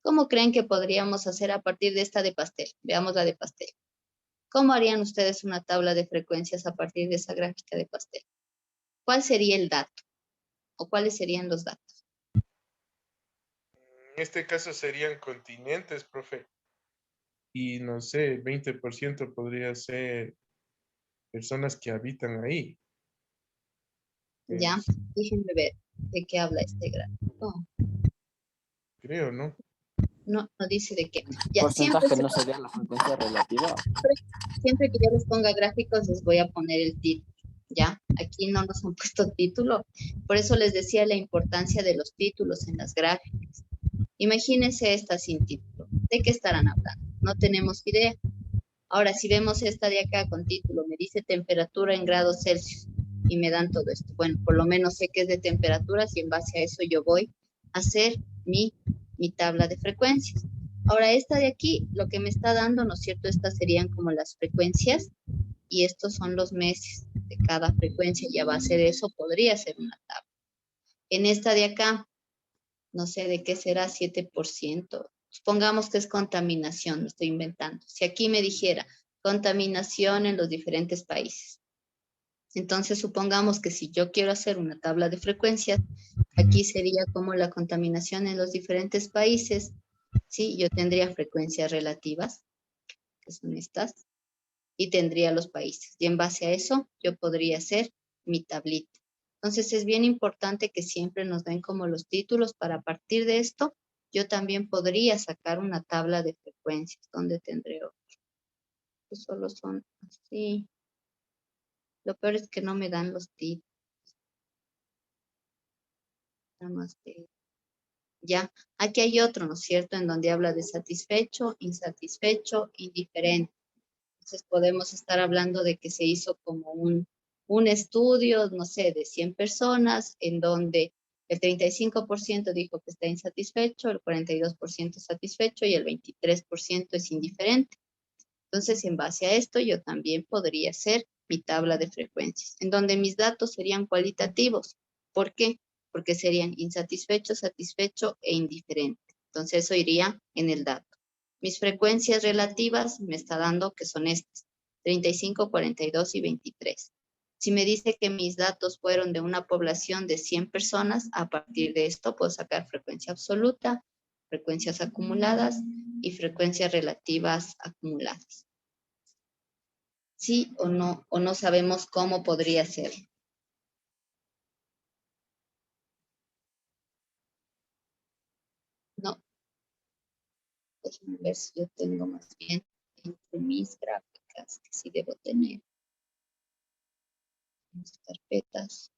¿Cómo creen que podríamos hacer a partir de esta de pastel? Veamos la de pastel. ¿Cómo harían ustedes una tabla de frecuencias a partir de esa gráfica de pastel? ¿Cuál sería el dato? ¿O cuáles serían los datos? En este caso serían continentes, profe. Y no sé, 20% podría ser personas que habitan ahí. Ya, Es- déjenme ver de qué habla este gráfico. creo, ¿no? No dice de qué. Ya, Porcentaje no sería la frecuencia relativa. siempre que yo les ponga gráficos les voy a poner el título. Ya, aquí no nos han puesto título. Por eso les decía la importancia de los títulos en las gráficas. Imagínense esta sin título. ¿De qué estarán hablando? No tenemos idea. Ahora, si vemos esta de acá con título, me dice temperatura en grados Celsius y me dan todo esto. Bueno, por lo menos sé que es de temperaturas y en base a eso yo voy a hacer mi tabla de frecuencias. Ahora, esta de aquí, lo que me está dando, ¿no es cierto? Estas serían como las frecuencias y estos son los meses de cada frecuencia y a base de eso podría ser una tabla. En esta de acá, no sé de qué será 7%. Supongamos que es contaminación, me estoy inventando. Si aquí me dijera contaminación en los diferentes países. Entonces, supongamos que si yo quiero hacer una tabla de frecuencias, aquí sería como la contaminación en los diferentes países. Sí, yo tendría frecuencias relativas, que son estas, y tendría los países. Y en base a eso, yo podría hacer mi tablita. Entonces, es bien importante que siempre nos den como los títulos para a partir de esto, yo también podría sacar una tabla de frecuencias, donde tendré otro. Que solo son así. Lo peor es que no me dan los títulos. Nada más de... Ya, aquí hay otro, ¿no es cierto? En donde habla de satisfecho, insatisfecho, indiferente. Entonces podemos estar hablando de que se hizo como un estudio, no sé, de 100 personas, en donde el 35% dijo que está insatisfecho, el 42% satisfecho y el 23% es indiferente. Entonces, en base a esto, yo también podría hacer mi tabla de frecuencias, en donde mis datos serían cualitativos. ¿Por qué? porque serían insatisfecho, satisfecho e indiferente. Entonces eso iría en el dato. Mis frecuencias relativas me está dando que son estas, 35, 42 y 23. Si me dice que mis datos fueron de una población de 100 personas, a partir de esto puedo sacar frecuencia absoluta, frecuencias acumuladas y frecuencias relativas acumuladas. ¿Sí o no sabemos cómo podría ser? No. Déjenme ver si yo tengo más bien entre mis gráficas, que sí debo tener. Mis carpetas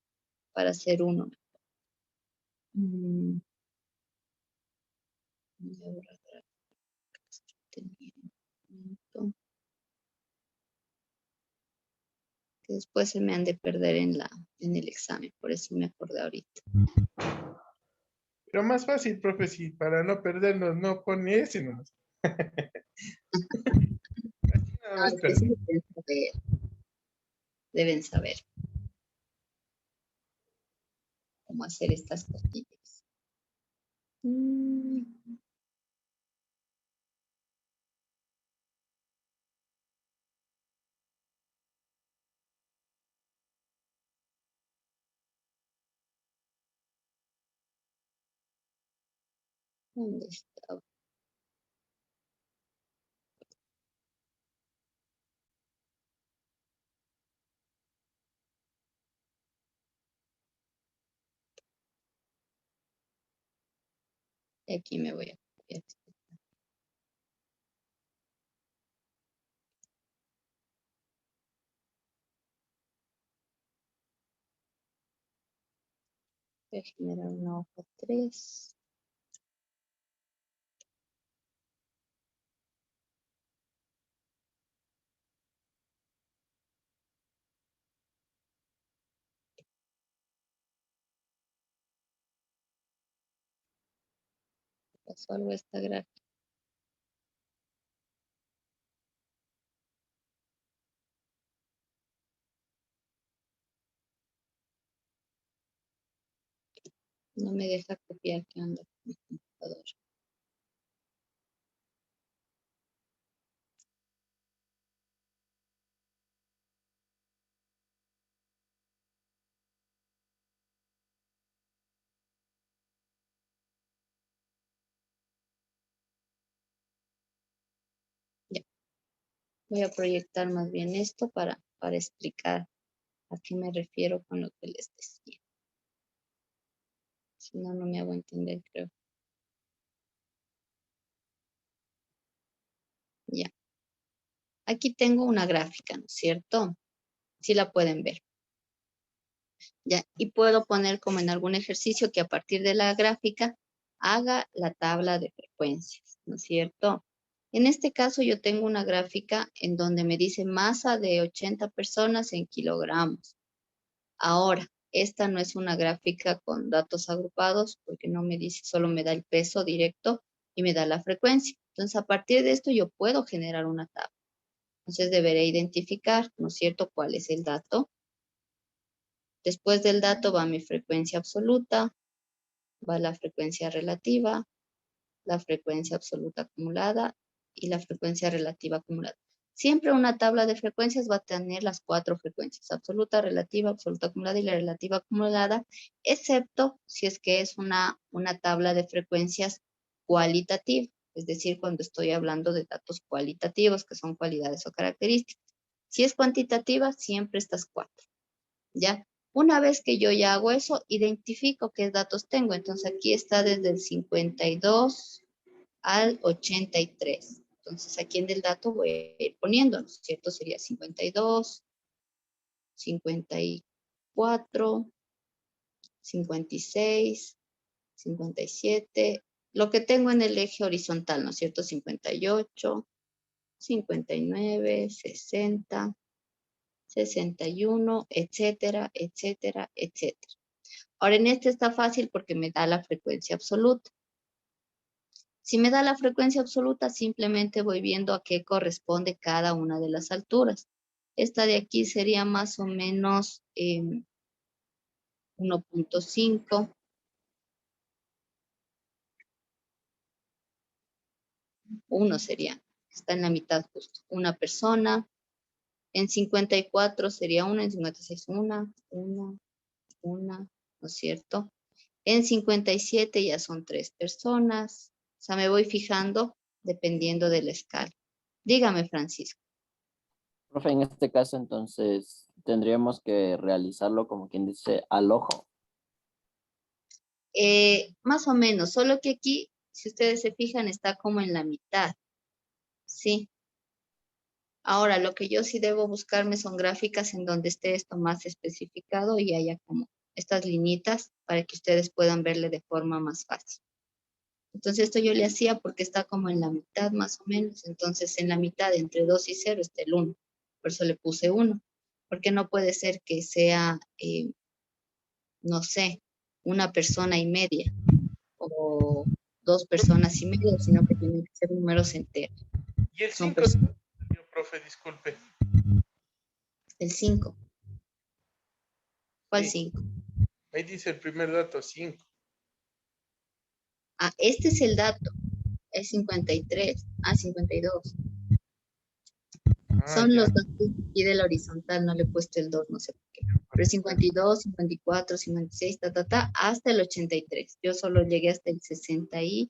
para hacer uno. Y ahora gráficas que tenía un momento, que después se me han de perder en el examen, por eso me acordé ahorita. Pero más fácil, profe, sí, para no perdernos, no pone ese nomás. Así nada No, más es que sí perdemos. deben saber cómo hacer estas cosillas. ¿Dónde está? Y aquí me voy a copiar. Voy a generar una hoja 3. Pasó algo a esta gráfica. No me deja copiar, ¿qué onda con mi computador? Ya. Voy a proyectar más bien esto para explicar a qué me refiero con lo que les decía. Si no, no me hago entender, creo. Ya. Aquí tengo una gráfica, ¿no es cierto? Sí la pueden ver. Ya. Y puedo poner como en algún ejercicio que a partir de la gráfica haga la tabla de frecuencias, ¿no es cierto? En este caso yo tengo una gráfica en donde me dice masa de 80 personas en kilogramos. Ahora, esta no es una gráfica con datos agrupados porque no me dice, solo me da el peso directo y me da la frecuencia. Entonces, a partir de esto yo puedo generar una tabla. Entonces, deberé identificar, ¿no es cierto?, cuál es el dato. Después del dato va mi frecuencia absoluta, va la frecuencia relativa, la frecuencia absoluta acumulada y la frecuencia relativa acumulada. Siempre una tabla de frecuencias va a tener las 4 frecuencias, absoluta, relativa, absoluta acumulada y la relativa acumulada, excepto si es que es una tabla de frecuencias cualitativa, es decir, cuando estoy hablando de datos cualitativos, que son cualidades o características. Si es cuantitativa, siempre estas 4, ¿ya? Una vez que yo ya hago eso, identifico qué datos tengo. Entonces aquí está desde el 52 al 83. Entonces, aquí en el dato voy a ir poniendo, ¿no es cierto? Sería 52, 54, 56, 57. Lo que tengo en el eje horizontal, ¿no es cierto? 58, 59, 60, 61, etcétera, etcétera, etcétera. Ahora, en este está fácil porque me da la frecuencia absoluta. Si me da la frecuencia absoluta, simplemente voy viendo a qué corresponde cada una de las alturas. Esta de aquí sería más o menos 1.5. 1 sería, está en la mitad justo. Una persona. En 54 sería 1, en 56 una, ¿no es cierto? En 57 ya son 3 personas. O sea, me voy fijando dependiendo de la escala. Dígame, Francisco. Profe, en este caso, entonces, tendríamos que realizarlo como quien dice al ojo. Más o menos, solo que aquí, si ustedes se fijan, está como en la mitad. Sí. Ahora, lo que yo sí debo buscarme son gráficas en donde esté esto más especificado y haya como estas liñitas para que ustedes puedan verle de forma más fácil. Entonces, esto yo le hacía porque está como en la mitad más o menos. Entonces, en la mitad, entre 2 y 0, está el 1. Por eso le puse 1. Porque no puede ser que sea, no sé, una persona y media o 2 personas y media, sino que tienen que ser números enteros. Y el Son 5, personas. profe, disculpe. El 5. ¿Cuál Sí, 5? ahí dice el primer dato, 5. Ah, este es el dato. Es 53. Ah, 52. Ah, Son ya. los datos aquí de la horizontal, no le he puesto el 2, no sé por qué. Pero 52, 54, 56, hasta el 83. Yo solo llegué hasta el 61.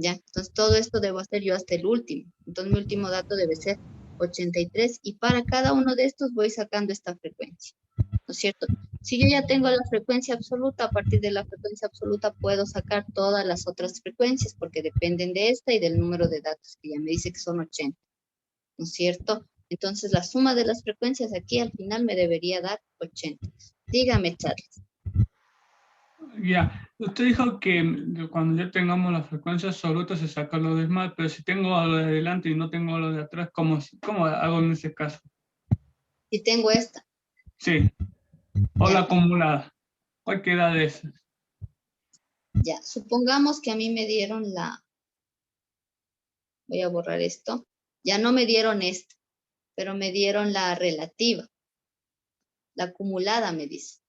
¿Ya? Entonces, todo esto debo hacer yo hasta el último. Entonces, mi último dato debe ser 83 y para cada uno de estos voy sacando esta frecuencia. ¿No es cierto? Si yo ya tengo la frecuencia absoluta, a partir de la frecuencia absoluta puedo sacar todas las otras frecuencias porque dependen de esta y del número de datos que ya me dice que son 80. ¿No es cierto? Entonces, la suma de las frecuencias aquí al final me debería dar 80. Dígame, Charles. Ya, usted dijo que cuando ya tengamos la frecuencia absoluta se saca lo decimal, pero si tengo lo de adelante y no tengo lo de atrás, ¿cómo hago en ese caso? Si tengo esta, Sí, o la ya, acumulada, cualquiera de esas. ya. Supongamos que a mí me dieron voy a borrar esto, ya no me dieron esta, pero me dieron la relativa. La acumulada me dice.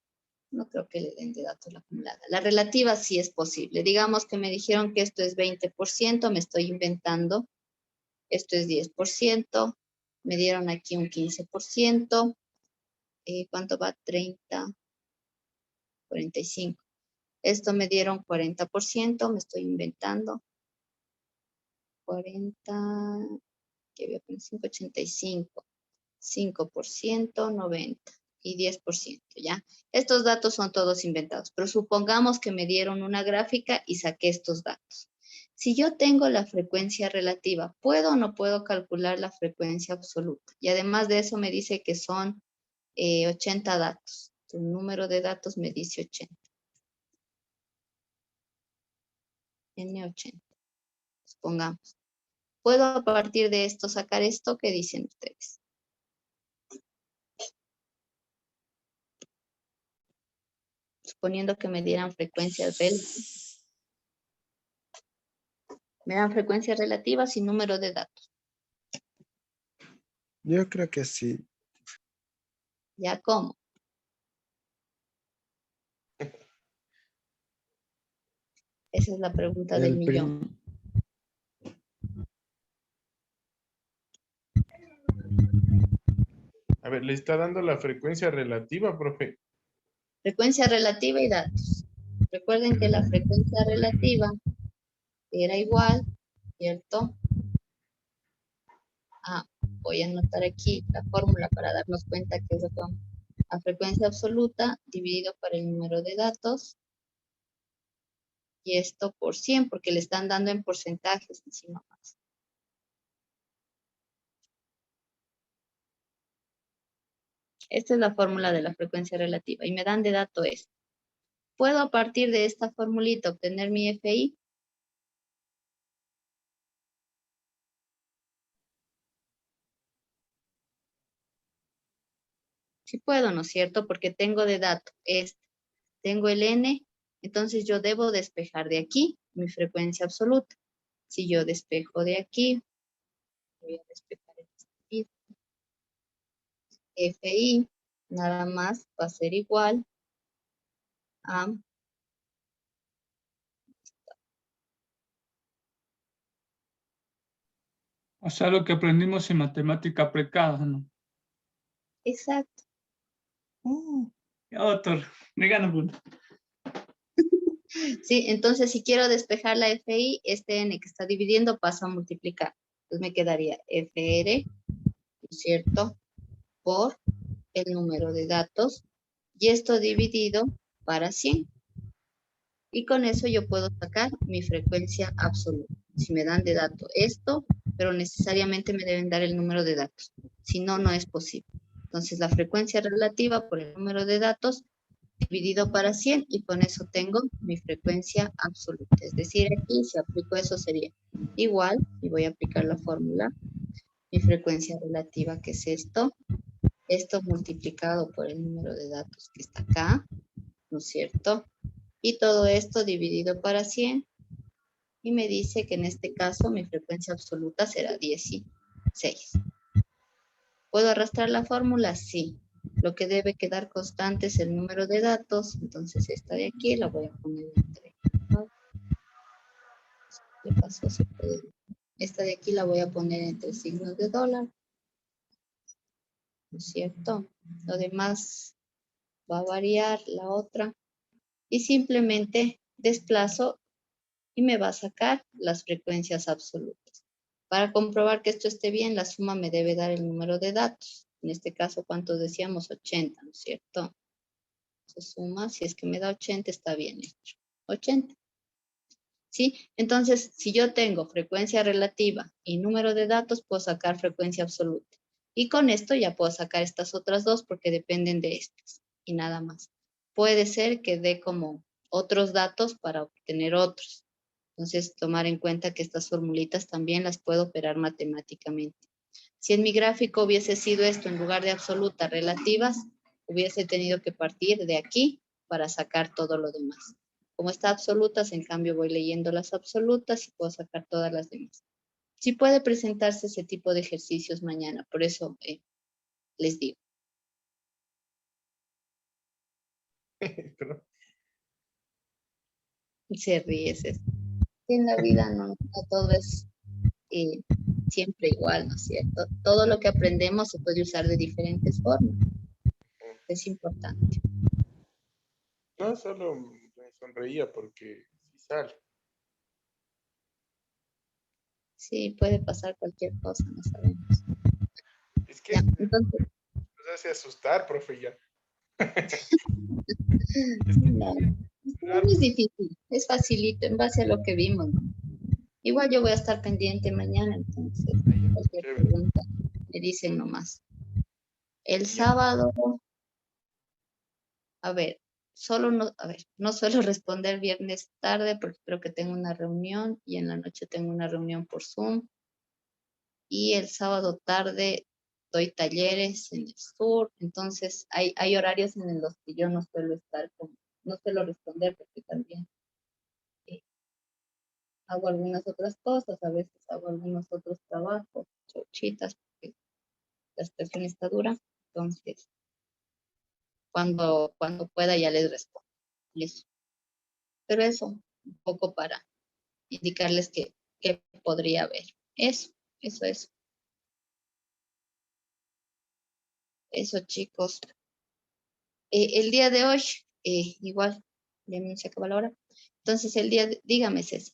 No creo que le den de datos la acumulada. La relativa sí es posible. Digamos que me dijeron que esto es 20%, me estoy inventando. Esto es 10%. Me dieron aquí un 15%. ¿Cuánto va? 30, 45. Esto me dieron 40%, me estoy inventando. 40, que había con 585. 5%, 90 y 10%, ¿ya? Estos datos son todos inventados, pero supongamos que me dieron una gráfica y saqué estos datos. Si yo tengo la frecuencia relativa, ¿puedo o no puedo calcular la frecuencia absoluta? Y además de eso me dice que son 80 datos. El número de datos me dice 80. N80, supongamos. ¿Puedo a partir de esto sacar esto? ¿Qué dicen ustedes? Suponiendo que me dieran frecuencias relativas. Me dan frecuencias relativas y número de datos. Yo creo que sí. ¿Ya cómo? Esa es la pregunta del El millón. A ver, le está dando la frecuencia relativa, profe. Frecuencia relativa y datos. Recuerden que la frecuencia relativa era igual, ¿cierto? Voy a anotar aquí la fórmula para darnos cuenta que es la frecuencia absoluta dividido por el número de datos. Y esto por 100, porque le están dando en porcentajes encima más. Esta es la fórmula de la frecuencia relativa y me dan de dato esto. ¿Puedo a partir de esta formulita obtener mi FI? Sí puedo, ¿no es cierto? Porque tengo de dato este, tengo el N, entonces yo debo despejar de aquí mi frecuencia absoluta. Si yo despejo de aquí, voy a despejar el FI, nada más va a ser igual a O sea, lo que aprendimos en matemática aplicada, ¿no? Exacto. Ya, doctor, me gana punto. Sí, entonces si quiero despejar la FI, este n que está dividiendo pasa a multiplicar. Entonces me quedaría FR, ¿no es cierto? Por el número de datos. Y esto dividido para 100. Y con eso yo puedo sacar mi frecuencia absoluta. Si me dan de dato esto, pero necesariamente me deben dar el número de datos. Si no, no es posible. Entonces la frecuencia relativa por el número de datos dividido para 100 y con eso tengo mi frecuencia absoluta. Es decir, aquí si aplico eso sería igual, y voy a aplicar la fórmula, mi frecuencia relativa, que es esto multiplicado por el número de datos que está acá, ¿no es cierto? Y todo esto dividido para 100, y me dice que en este caso mi frecuencia absoluta será 16. ¿Puedo arrastrar la fórmula? Sí. Lo que debe quedar constante es el número de datos, entonces esta de aquí la voy a poner entre... ¿Qué pasó? Esta de aquí la voy a poner entre signos de dólar, ¿no es cierto? Lo demás va a variar, la otra, y simplemente desplazo y me va a sacar las frecuencias absolutas. Para comprobar que esto esté bien, la suma me debe dar el número de datos. En este caso, ¿cuánto decíamos? 80, ¿no es cierto? Se suma, si es que me da 80, está bien hecho. 80. ¿Sí? Entonces, si yo tengo frecuencia relativa y número de datos, puedo sacar frecuencia absoluta. Y con esto ya puedo sacar estas otras dos porque dependen de estas y nada más. Puede ser que dé como otros datos para obtener otros. Entonces, tomar en cuenta que estas formulitas también las puedo operar matemáticamente. Si en mi gráfico hubiese sido esto en lugar de absolutas relativas, hubiese tenido que partir de aquí para sacar todo lo demás. Como está absolutas, en cambio voy leyendo las absolutas y puedo sacar todas las demás. Sí puede presentarse ese tipo de ejercicios mañana, por eso les digo. Pero, Se ríe, César. En la vida no todo es siempre igual, ¿no es cierto? Todo lo que aprendemos se puede usar de diferentes formas. Es importante. no, solo me sonreía porque sí sale. Sí, puede pasar cualquier cosa, no sabemos. Es que Ya, entonces, nos hace asustar, profe, ya. no, no es difícil, es facilito en base a lo que vimos, ¿no? Igual yo voy a estar pendiente mañana, entonces cualquier Chévere. pregunta me dicen nomás. El Ya. sábado, a ver, no suelo responder viernes tarde porque creo que tengo una reunión y en la noche tengo una reunión por Zoom. Y el sábado tarde doy talleres en el sur, entonces hay horarios en los que yo no suelo no suelo responder porque también hago algunas otras cosas, a veces hago algunos otros trabajos, chochitas, porque la situación está dura, entonces cuando pueda ya les respondo. Listo. Pero eso, un poco para indicarles que podría haber. Eso. Eso, chicos. El día de hoy, igual, ya me se acaba la hora. Entonces, dígame, César.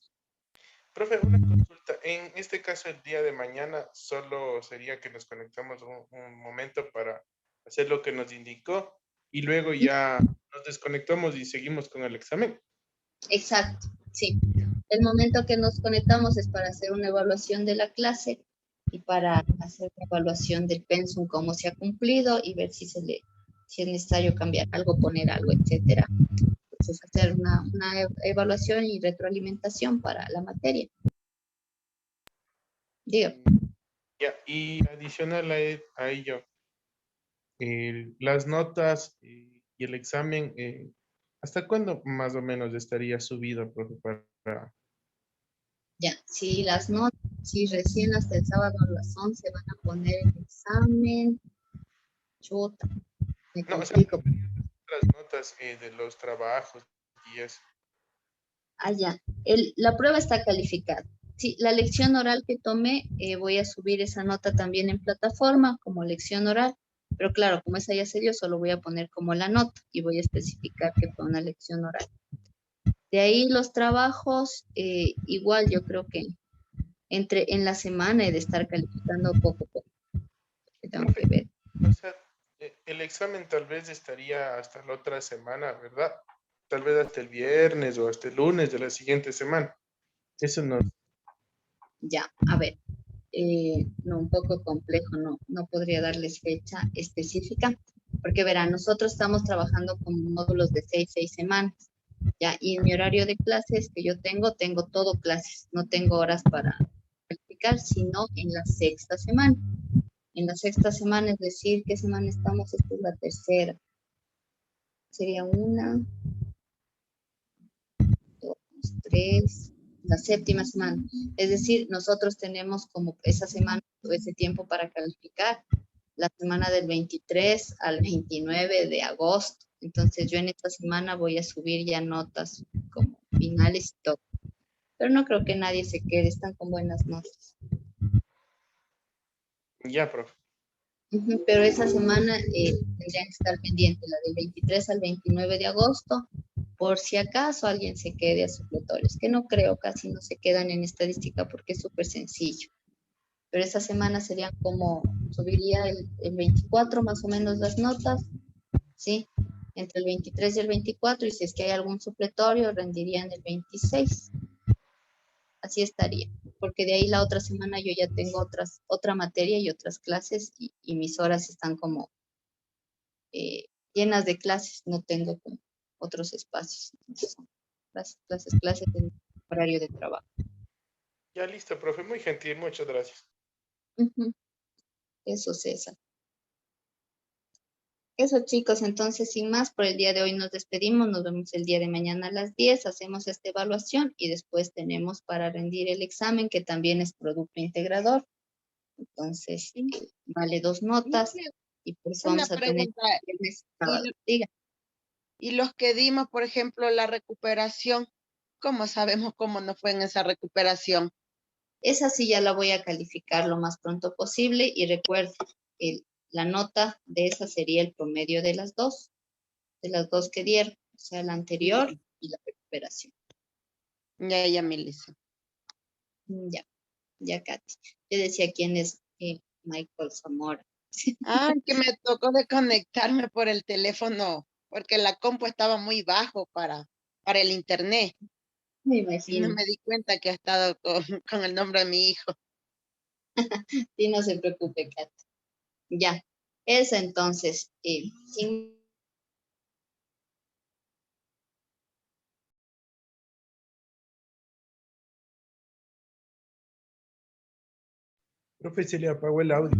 Profe, una consulta. En este caso, el día de mañana, solo sería que nos conectamos un momento para hacer lo que nos indicó y luego ya nos desconectamos y seguimos con el examen. Exacto, sí. El momento que nos conectamos es para hacer una evaluación de la clase y para hacer una evaluación del pensum, cómo se ha cumplido y ver si es necesario cambiar algo, poner algo, etcétera. Entonces, hacer una evaluación y retroalimentación para la materia. Digo. Ya, y adicional a ello, las notas y el examen, ¿hasta cuándo más o menos estaría subido, profe, para... Ya, si recién hasta el sábado a las 11 van a poner el examen, chuta, me No, o sea, complico. las notas de los trabajos y eso. Ah, ya, la prueba está calificada. Sí, la lección oral que tomé, voy a subir esa nota también en plataforma como lección oral, pero claro, como esa ya se dio, solo voy a poner como la nota y voy a especificar que fue una lección oral. De ahí los trabajos, igual yo creo que en la semana he de estar calificando poco a poco, que tengo que ver. O sea, el examen tal vez estaría hasta la otra semana, ¿verdad? Tal vez hasta el viernes o hasta el lunes de la siguiente semana. Eso no. Ya, a ver, no, un poco complejo, no podría darles fecha específica, porque verán, nosotros estamos trabajando con módulos de 6 semanas, ya, y en mi horario de clases que yo tengo todo clases, no tengo horas para practicar, sino en la sexta semana. En la sexta semana, es decir, ¿qué semana estamos? Esta es la tercera. Sería una, dos, tres, la séptima semana. Es decir, nosotros tenemos como esa semana o ese tiempo para calificar la semana del 23 al 29 de agosto. Entonces yo en esta semana voy a subir ya notas como finales y todo. Pero no creo que nadie se quede, están con buenas notas. Ya, profe. Pero esa semana tendrían que estar pendientes, la del 23 al 29 de agosto, por si acaso alguien se quede a supletorios, que no creo, casi no se quedan en estadística porque es súper sencillo. Pero esa semana serían como, subiría el 24 más o menos las notas, ¿sí? Entre el 23 y el 24, y si es que hay algún supletorio, rendirían el 26. Así estaría, porque de ahí la otra semana yo ya tengo otra materia y otras clases y mis horas están como llenas de clases, no tengo como otros espacios. Entonces, son clases en horario de trabajo. Ya listo, profe. Muy gentil. Muchas gracias. Eso, César. Eso, chicos, entonces sin más, por el día de hoy nos despedimos, nos vemos el día de mañana a las 10, hacemos esta evaluación y después tenemos para rendir el examen que también es producto integrador. Entonces, vale 2 notas y por eso Una vamos a tener pregunta, viernes, sábado. Diga. y los que dimos, por ejemplo, la recuperación, ¿cómo sabemos cómo nos fue en esa recuperación? Esa sí ya la voy a calificar lo más pronto posible y recuerden, la nota de esa sería el promedio de las dos que dieron, o sea, la anterior y la recuperación. Ya, Melissa. Ya, Katy. Yo decía quién es Michael Zamora. Ah, que me tocó desconectarme por el teléfono, porque la compu estaba muy bajo para el internet. Me Y no imagino. me di cuenta que ha estado con el nombre de mi hijo. Sí, no se preocupe, Katy. Ya, eso entonces, sin Profe, se le apagó el audio.